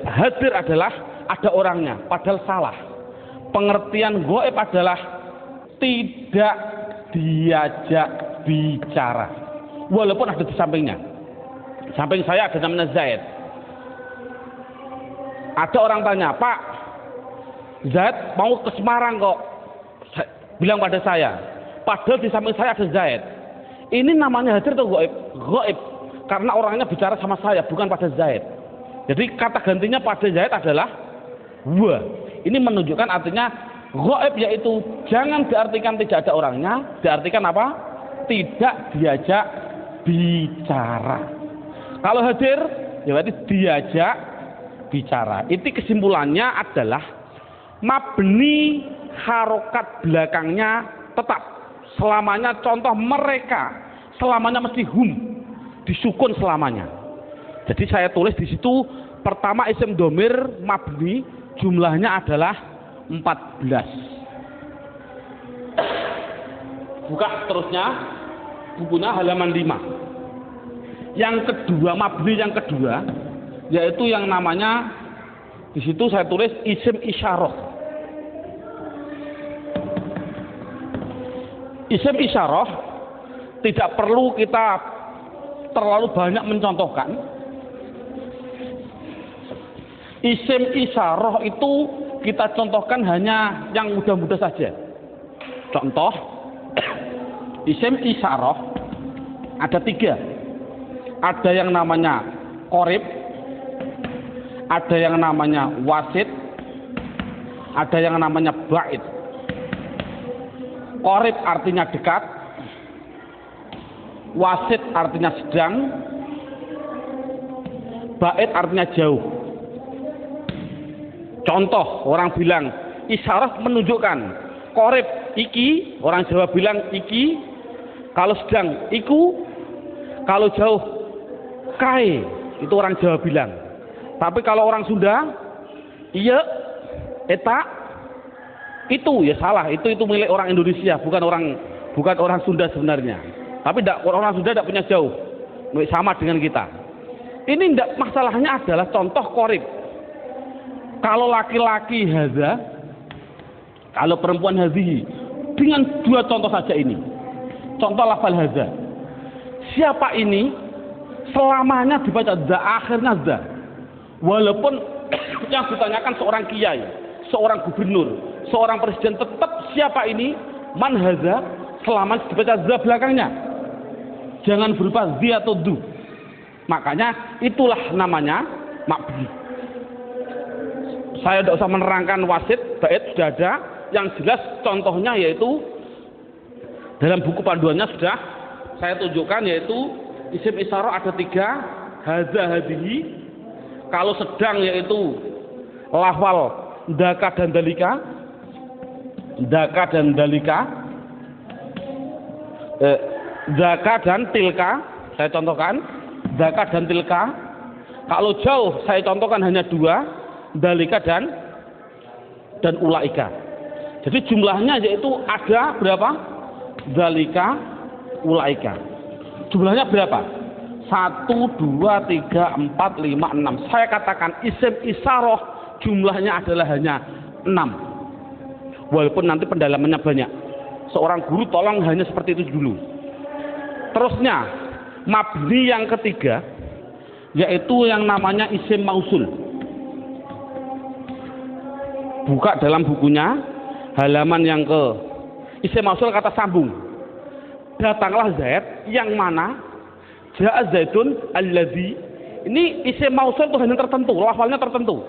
Hadir adalah ada orangnya, padahal salah. Pengertian gaib adalah tidak diajak bicara, walaupun ada di sampingnya. Samping saya ada namanya Zaid. Ada orang tanya, Pak, Zaid mau ke Semarang kok, bilang pada saya. Padahal di samping saya ada Zaid. Ini namanya hadir atau gaib? Gaib, karena orangnya bicara sama saya, bukan pada Zaid. Jadi kata gantinya pada Zaid adalah wa. Ini menunjukkan artinya gaib, yaitu jangan diartikan tidak ada orangnya, diartikan apa? Tidak diajak bicara. Kalau hadir, ya berarti diajak bicara. Itu kesimpulannya adalah mabni harokat belakangnya tetap selamanya. Contoh mereka selamanya mesti hum, disukun selamanya. Jadi saya tulis di situ pertama isim domir mabni jumlahnya adalah 14. Buka terusnya bukunya halaman 5. Yang kedua, mabni yang kedua yaitu yang namanya di situ saya tulis isim isyarah. Isim isyarah tidak perlu kita terlalu banyak mencontohkan. Isim isyarah itu kita contohkan hanya yang mudah-mudah saja. Contoh, isim isyarah ada 3. Ada yang namanya qorib, ada yang namanya wasit, ada yang namanya ba'id. Qorib artinya dekat, wasit artinya sedang, ba'id artinya jauh. Contoh, orang bilang isyarah menunjukkan qorib iki, orang Jawa bilang iki, kalau sedang iku, kalau jauh kai, itu orang Jawa bilang. Tapi kalau orang Sunda, iya, eta, itu ya salah. Itu milik orang Indonesia, bukan orang Sunda sebenarnya. Tapi orang Sunda tidak punya jauh, sama dengan kita. Ini tidak, masalahnya adalah contoh korib. Kalau laki-laki haza, kalau perempuan hazihi, dengan dua contoh saja ini. Contoh lafal haza. Siapa ini? Selamanya dibaca za, akhirnya za. Walaupun yang ditanyakan seorang kiai, seorang gubernur, seorang presiden, tetap siapa ini? Man haza, selamanya dibaca za belakangnya. Jangan berupa zi atau du. Makanya itulah namanya mabni. Saya tidak usah menerangkan wasit, bait sudah ada. Yang jelas contohnya yaitu dalam buku panduannya sudah saya tunjukkan, yaitu isim isyarah ada 3, hadza hadihi. Kalau sedang yaitu lafal daka dan dalika, daka dan dalika, daka dan tilka. Saya contohkan daka dan tilka. Kalau jauh saya contohkan hanya 2, dalika dan ulaika. Jadi jumlahnya yaitu ada berapa? Dalika, ulaika. Jumlahnya berapa? 1, 2, 3, 4, 5, 6. Saya katakan isim isyarah jumlahnya adalah hanya 6. Walaupun nanti pendalamannya banyak. Seorang guru tolong hanya seperti itu dulu. Terusnya mabni yang ketiga yaitu yang namanya isim mausul. Buka dalam bukunya halaman yang ke isim mausul, kata sambung. Datanglah Zaid yang mana ja'a Zaidun alladzi. Ini isim mausul itu hanya tertentu, lafalnya tertentu.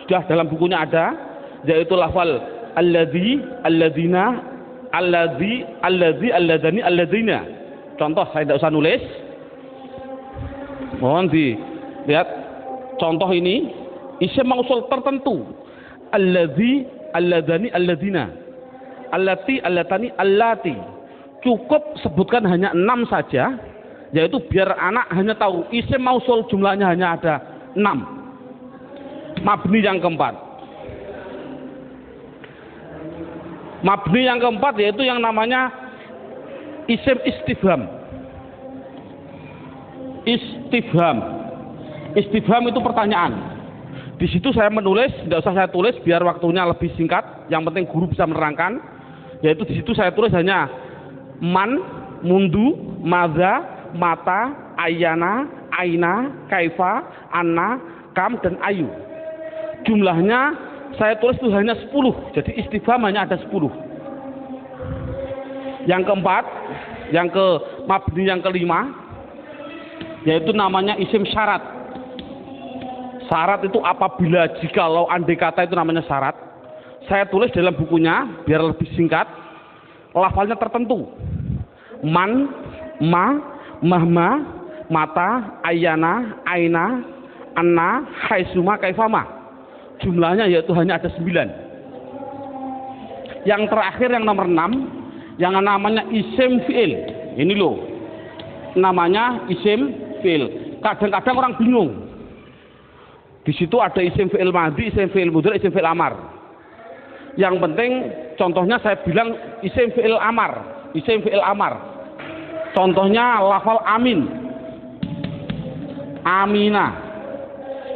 Sudah dalam bukunya ada, yaitu lafal alladzi, alladzina, alladzi, alladzani, alladzina. Contoh saya tidak usah nulis. Mohon dilihat contoh ini isim mausul tertentu. Alladzi, alladzani, alladzina, allati, allatani, allati. Cukup sebutkan hanya 6 saja, yaitu biar anak hanya tahu isim mausul jumlahnya hanya ada 6. Mabni yang keempat. Mabni yang keempat yaitu yang namanya isim istifham. Istifham. Istifham itu pertanyaan. Di situ saya menulis, tidak usah saya tulis biar waktunya lebih singkat. Yang penting guru bisa menerangkan. Yaitu di situ saya tulis hanya man, mundu, maza, mata, ayana, aina, kaifa, anna, kam, dan ayu. Jumlahnya saya tulis itu hanya 10. Jadi istifham hanya ada 10. Yang keempat, yang ke mabni yang kelima, yaitu namanya isim syarat. Syarat itu apabila jikalau andai kata itu namanya syarat. Saya tulis dalam bukunya biar lebih singkat. Lafalnya tertentu. Man, ma, mahma, mata, ayana, aina, anna, haisuma, kaifama. Jumlahnya yaitu hanya ada 9. Yang terakhir yang nomor 6, yang namanya isim fi'il. Ini loh, namanya isim fi'il. Kadang-kadang orang bingung. Di situ ada isim fi'il madhi, isim fi'il mudhari', isim fi'il amar. Yang penting contohnya saya bilang isim fi'il amar, isim fi'il amar. Contohnya lafal amin, amina.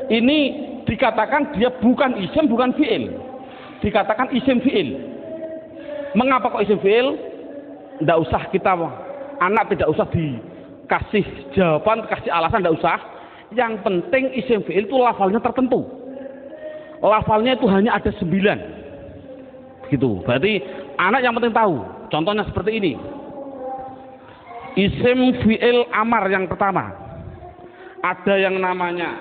Ini dikatakan dia bukan isim, bukan fi'il. Dikatakan isim fi'il. Mengapa kok isim fi'il? Tidak usah kita, anak tidak usah dikasih jawaban, kasih alasan, tidak usah. Yang penting isim fi'il itu lafalnya tertentu. Lafalnya itu hanya ada 9. Gitu. Berarti anak yang penting tahu. Contohnya seperti ini. Isim fi'il amar yang pertama. Ada yang namanya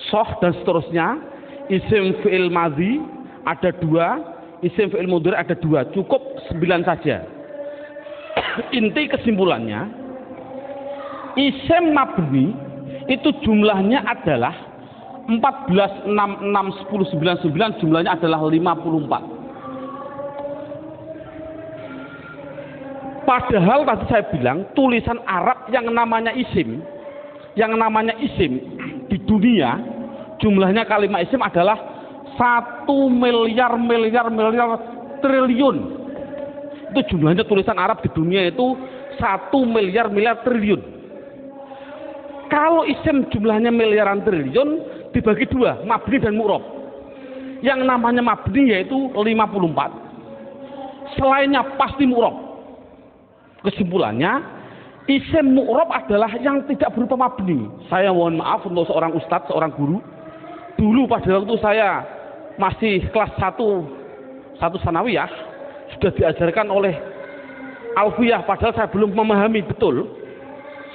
soh dan seterusnya. Isim fi'il madhi ada 2. Isim fi'il mudhari' ada 2. Cukup 9 saja. Inti kesimpulannya, isim mabni itu jumlahnya adalah 14, 6, 6, 10, 9, 9, jumlahnya adalah 54. Padahal tadi saya bilang tulisan Arab yang namanya isim di dunia jumlahnya kalimat isim adalah 1 miliar triliun. Itu jumlahnya tulisan Arab di dunia itu 1 miliar triliun. Kalau isim jumlahnya miliaran triliun dibagi dua, mabni dan mu'rob. Yang namanya mabni yaitu 54. Selainnya pasti mu'rob. Kesimpulannya, isim mu'rob adalah yang tidak berupa mabni. Saya mohon maaf untuk seorang ustadz, seorang guru. Dulu pada waktu saya masih kelas 1 sanawiyah, sudah diajarkan oleh alfiyah, padahal saya belum memahami betul.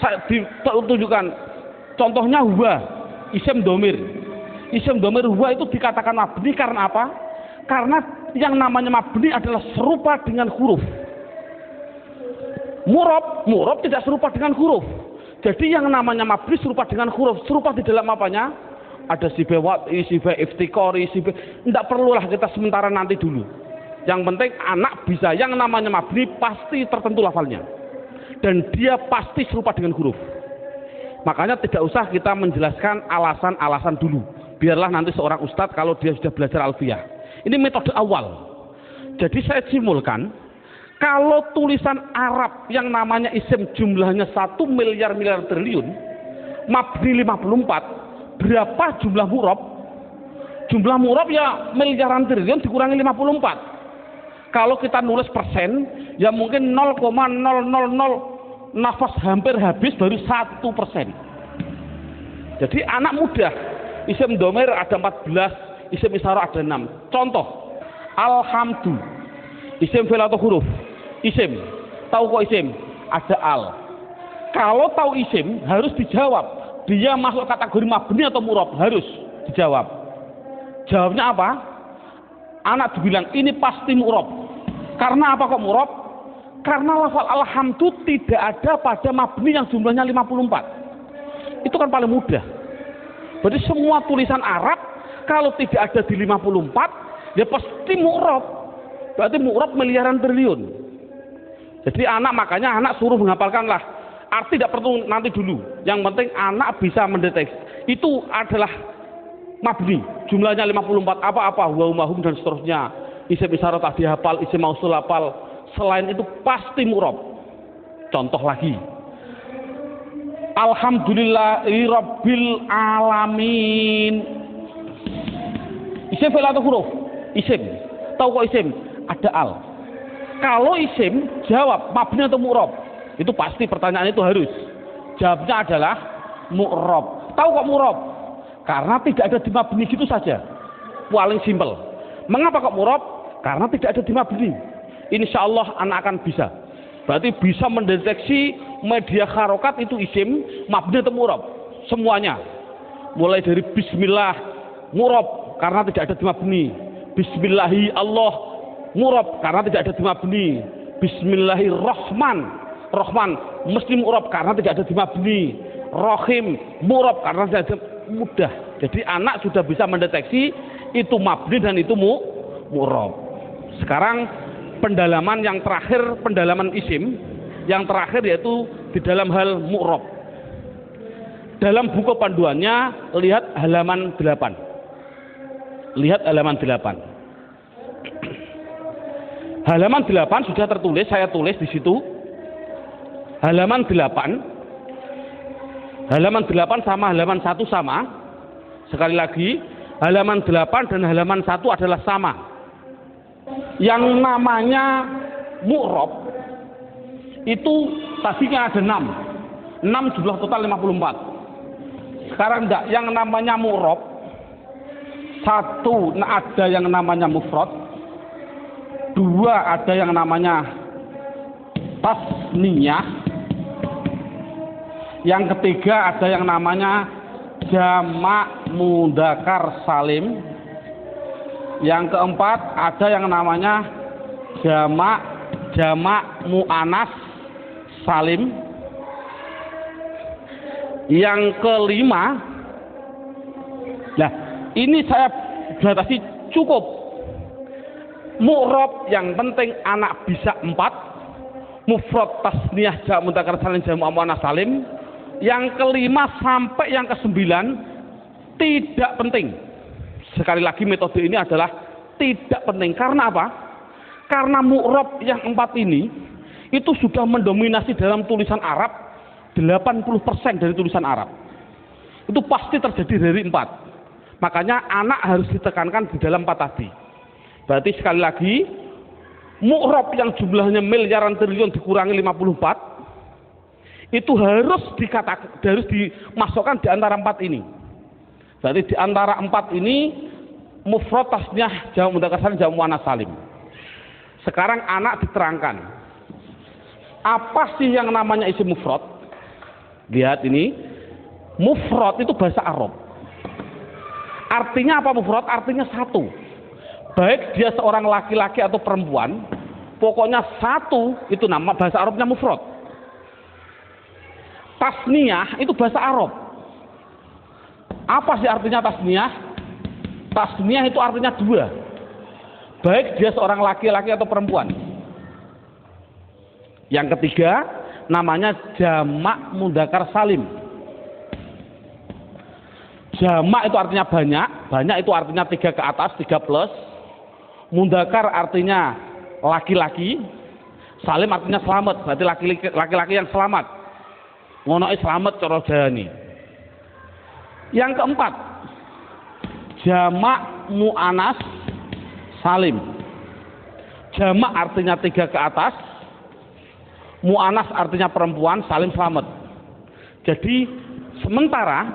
Saya ditunjukkan contohnya huwa, isim domir. Isim domir huwa itu dikatakan mabni karena apa? Karena yang namanya mabni adalah serupa dengan huruf. Mu'rob tidak serupa dengan huruf. Jadi yang namanya mabni serupa dengan huruf. Serupa di dalam apanya? Ada sifat wat'i, sifat iftikori, sifat. Tidak perlulah kita sementara nanti dulu. Yang penting anak bisa, yang namanya mabni pasti tertentu lafalnya. Dan dia pasti serupa dengan huruf. Makanya tidak usah kita menjelaskan alasan-alasan dulu. Biarlah nanti seorang ustadz kalau dia sudah belajar alfiyah. Ini metode awal. Jadi saya simulkan, kalau tulisan Arab yang namanya isim jumlahnya 1 miliar triliun, mabni 54, berapa jumlah mu'rob? Jumlah mu'rob ya miliaran triliun dikurangi 54. Kalau kita nulis persen, ya mungkin 0,000 nafas hampir habis baru 1%. Jadi anak mudah. Isim domir ada 14, isim isyarah ada 6. Contoh, alhamdu, isim fi'il atau huruf? Isim. Tahu kok isim? Ada al. Kalau tahu isim harus dijawab. Dia masuk kategori mabni atau mu'rob? Harus dijawab. Jawabnya apa? Anak dibilang ini pasti mu'rob. Karena apa kok mu'rob? Karena lafal alhamdu tidak ada pada mabni yang jumlahnya 54. Itu kan paling mudah. Berarti semua tulisan Arab kalau tidak ada di 54 ya pasti mu'rob. Berarti mu'rob miliaran triliun. Jadi makanya anak suruh menghafalkanlah. Arti tidak perlu nanti dulu. Yang penting anak bisa mendeteksi. Itu adalah mabni. Jumlahnya 54 apa-apa, wa umahum dan seterusnya. Isim isyarat tak dihafal, isim mausul hafal. Selain itu pasti mu'rob. Contoh lagi. Alhamdulillahi rabbil alamin. Isim fi'il atau huruf? Isim. Tahu kok isim? Ada al. Kalau isim jawab mabni atau mu'rob? Itu pasti pertanyaan itu harus. Jawabnya adalah mu'rob. Tahu kok mu'rob? Karena tidak ada di mabni gitu saja. Paling simpel. Mengapa kok mu'rob? Karena tidak ada di mabni. Insya Allah anak akan bisa. Berarti bisa mendeteksi media harokat itu isim, mabni atau mu'rob. Semuanya. Mulai dari bismillah, mu'rob karena tidak ada di mabni. Bismillahi Allah, mu'rob karena tidak ada di mabni. Bismillahirrahman, Rahman mesti mu'rob karena tidak ada di mabni. Rahim, mu'rob karena tidak ada. Mudah. Jadi anak sudah bisa mendeteksi itu mabni dan itu mu'rob. Sekarang pendalaman yang terakhir, pendalaman isim yang terakhir yaitu di dalam hal mu'rob. Dalam buku panduannya lihat halaman 8. Lihat halaman 8. Halaman 8 sudah tertulis, saya tulis di situ. Halaman 8. Halaman 8 sama halaman 1 sama. Sekali lagi, halaman 8 dan halaman 1 adalah sama. Yang namanya mu'rob itu tadinya ada 6. 6 jumlah total 54. Sekarang enggak, yang namanya mu'rob 1 ada yang namanya mufrad, 2 ada yang namanya tasniyah, yang ketiga ada yang namanya jamak mudzakkar salim, yang keempat ada yang namanya jamak muannas salim, yang kelima, nah ini saya batasi cukup mu'rob yang penting anak bisa 4, mufrad tasniyah jamak mudzakkar salim jamak muannas salim, yang kelima sampai yang ke-9 tidak penting. Sekali lagi metode ini adalah tidak penting. Karena apa? Karena mu'rob yang 4 ini itu sudah mendominasi dalam tulisan Arab 80% dari tulisan Arab. Itu pasti terjadi dari 4. Makanya anak harus ditekankan di dalam 4 tadi. Berarti sekali lagi, mu'rob yang jumlahnya miliaran triliun dikurangi 54, itu harus dimasukkan di antara 4 ini. Berarti di antara 4 ini, mufrad, tasniyah, jamak mudzakkar salim, jamak muannats salim. Sekarang anak diterangkan, apa sih yang namanya isim mufrad? Lihat ini, mufrad itu bahasa Arab. Artinya apa mufrad? Artinya satu. Baik dia seorang laki-laki atau perempuan, pokoknya satu, itu nama bahasa Arabnya mufrad. Tasniyah itu bahasa Arab. Apa sih artinya tasniyah? Tasniyah itu artinya 2. Baik dia seorang laki-laki atau perempuan. Yang ketiga, namanya jamak mudzakkar salim. Jamak itu artinya banyak, banyak itu artinya 3 ke atas, 3 plus. Mudzakkar artinya laki-laki, salim artinya selamat, berarti laki-laki yang selamat. Ngonoke selamat cara jane. Yang keempat, jamak muannats salim. Jamak artinya 3 ke atas, muannats artinya perempuan, salim selamat. Jadi sementara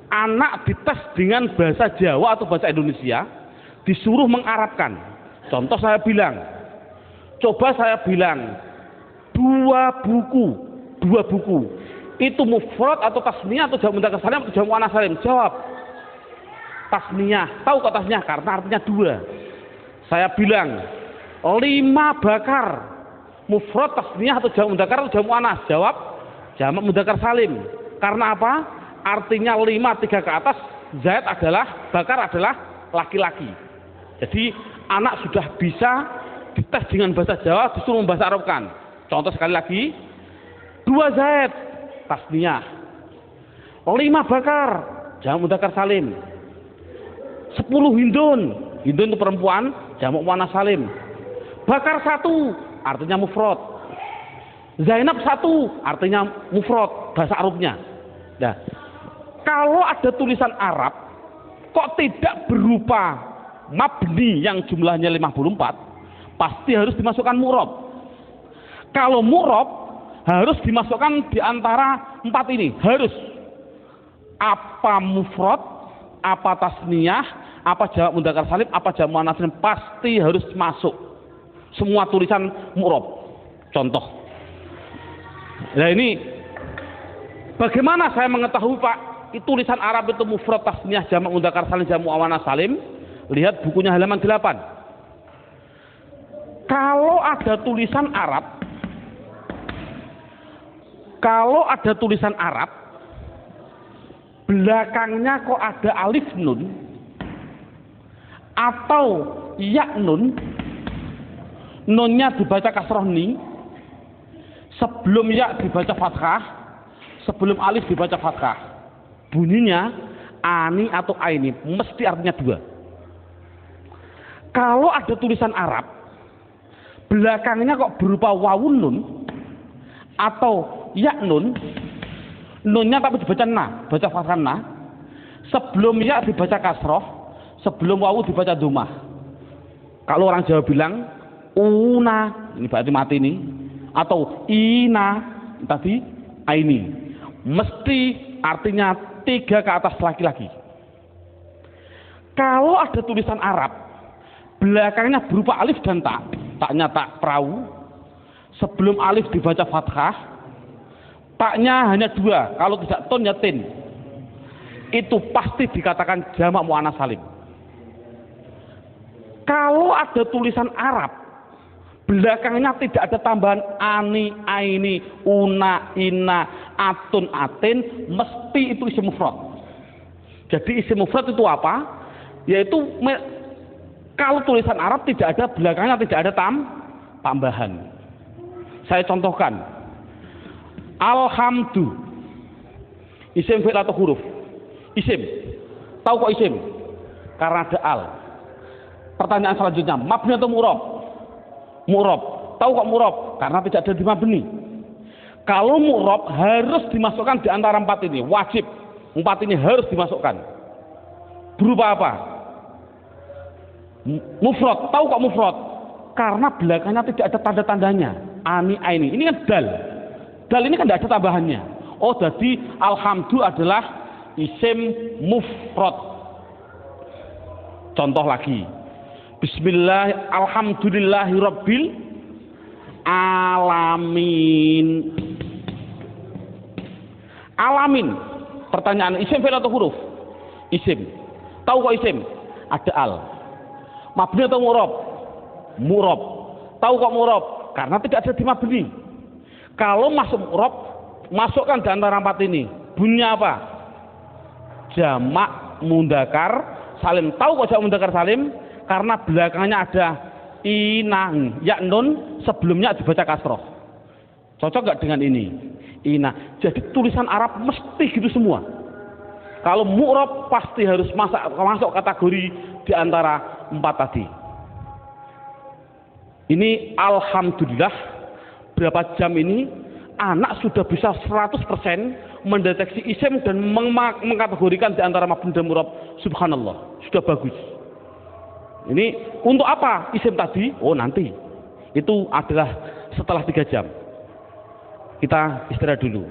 anak dites dengan bahasa Jawa atau bahasa Indonesia, disuruh mengarabkan. Contoh saya bilang, coba saya bilang 2 buku, itu mufrad atau tasniyah atau jamak mudzakkar salim atau jamak muannats salim? Jawab tasniyah. Tahu kok tasniyah? Karena artinya 2. Saya bilang 5 bakar, mufrad, tasniyah atau jamak mudzakkar atau jamak muannats? Jawab jamak mudzakkar salim. Karena apa? Artinya 5 3 ke atas, zaid adalah, bakar adalah laki-laki. Jadi anak sudah bisa dites dengan bahasa Jawa, disuruh membahasa Arabkan. Contoh sekali lagi, 2 zaid tasniyah, 5 bakar jamak mudzakkar salim, 10 hindun itu perempuan, jamak muannats salim. Bakar 1 artinya mufrad, Zainab 1 artinya mufrad bahasa Arabnya. Nah, kalau ada tulisan Arab kok tidak berupa mabni yang jumlahnya 54, pasti harus dimasukkan mu'rob. Kalau mu'rob harus dimasukkan di antara 4 ini, harus apa mufrad, apa tasniyah, apa jamak mudzakkar salim, apa jamak muannats salim, pasti harus masuk semua tulisan mu'rob. Contoh, nah ini bagaimana saya mengetahui Pak tulisan Arab itu mufrad, tasniyah, jamak mudzakkar salim, jamak muannats salim? Lihat bukunya halaman 8. Kalau ada tulisan Arab, belakangnya kok ada alif nun atau ya nun, nunnya dibaca kasroh ni, sebelum ya dibaca fathah, sebelum alif dibaca fathah, bunyinya ani atau aini, mesti artinya 2. Kalau ada tulisan Arab, belakangnya kok berupa wawun nun atau ya nun, nunnya tapi dibaca na, baca fathah na, sebelum ya dibaca kasroh, sebelum wawu dibaca dhammah. Kalau orang Jawa bilang una, ini berarti mati ini, atau ina, tadi aini, mesti artinya 3 ke atas laki-laki. Kalau ada tulisan Arab, belakangnya berupa alif dan ta, taknya tak perahu, sebelum alif dibaca fathah, taknya hanya 2, kalau tidak ton ya tin, itu pasti dikatakan jamak muannats salim. Kalau ada tulisan Arab, belakangnya tidak ada tambahan ani, aini, una, ina, atun, atin, mesti itu isim mufrad. Jadi isim mufrad itu apa? Yaitu kalau tulisan Arab tidak ada belakangnya tidak ada tambahan. Saya contohkan. Alhamdu. Isim fi'il atau huruf? Isim. Tahu kok isim? Karena ada al. Pertanyaan selanjutnya, mabni atau mu'rob? Mu'rob. Tahu kok mu'rob? Karena tidak ada di mabni. Kalau mu'rob harus dimasukkan di antara 4 ini, wajib. Empat ini harus dimasukkan. Berupa apa? Mufrad. Tahu kok mufrad? Karena belakangnya tidak ada tanda-tandanya. Ani, aini. Ini kan dal. Dal ini kan tidak ada tambahannya. Oh, jadi alhamdu adalah isim mufrad. Contoh lagi. Bismillah, alhamdulillahirabbil alamin. Alamin. Pertanyaan, isim fi'il atau huruf? Isim. Tahu kok isim? Ada al. Mabni atau mu'rab? Mu'rab. Tahu kok mu'rab? Karena tidak ada di mabni. Kalau masuk mu'rab, masukkan di antara empat ini. Bunyinya apa? Jamak mudzakkar salim. Tahu kok jamak mudzakkar salim? Karena belakangnya ada inang, ya nun, sebelumnya dibaca kasroh. Cocok nggak dengan ini? Ina. Jadi tulisan Arab mesti gitu semua. Kalau mu'rab pasti harus masuk kategori di antara empat tadi. Ini alhamdulillah berapa jam ini anak sudah bisa 100% mendeteksi isim dan mengkategorikan di antara mabni dan mu'rab. Subhanallah, sudah bagus. Ini untuk apa isim tadi? Oh, nanti. Itu adalah setelah 3 jam. Kita istirahat dulu.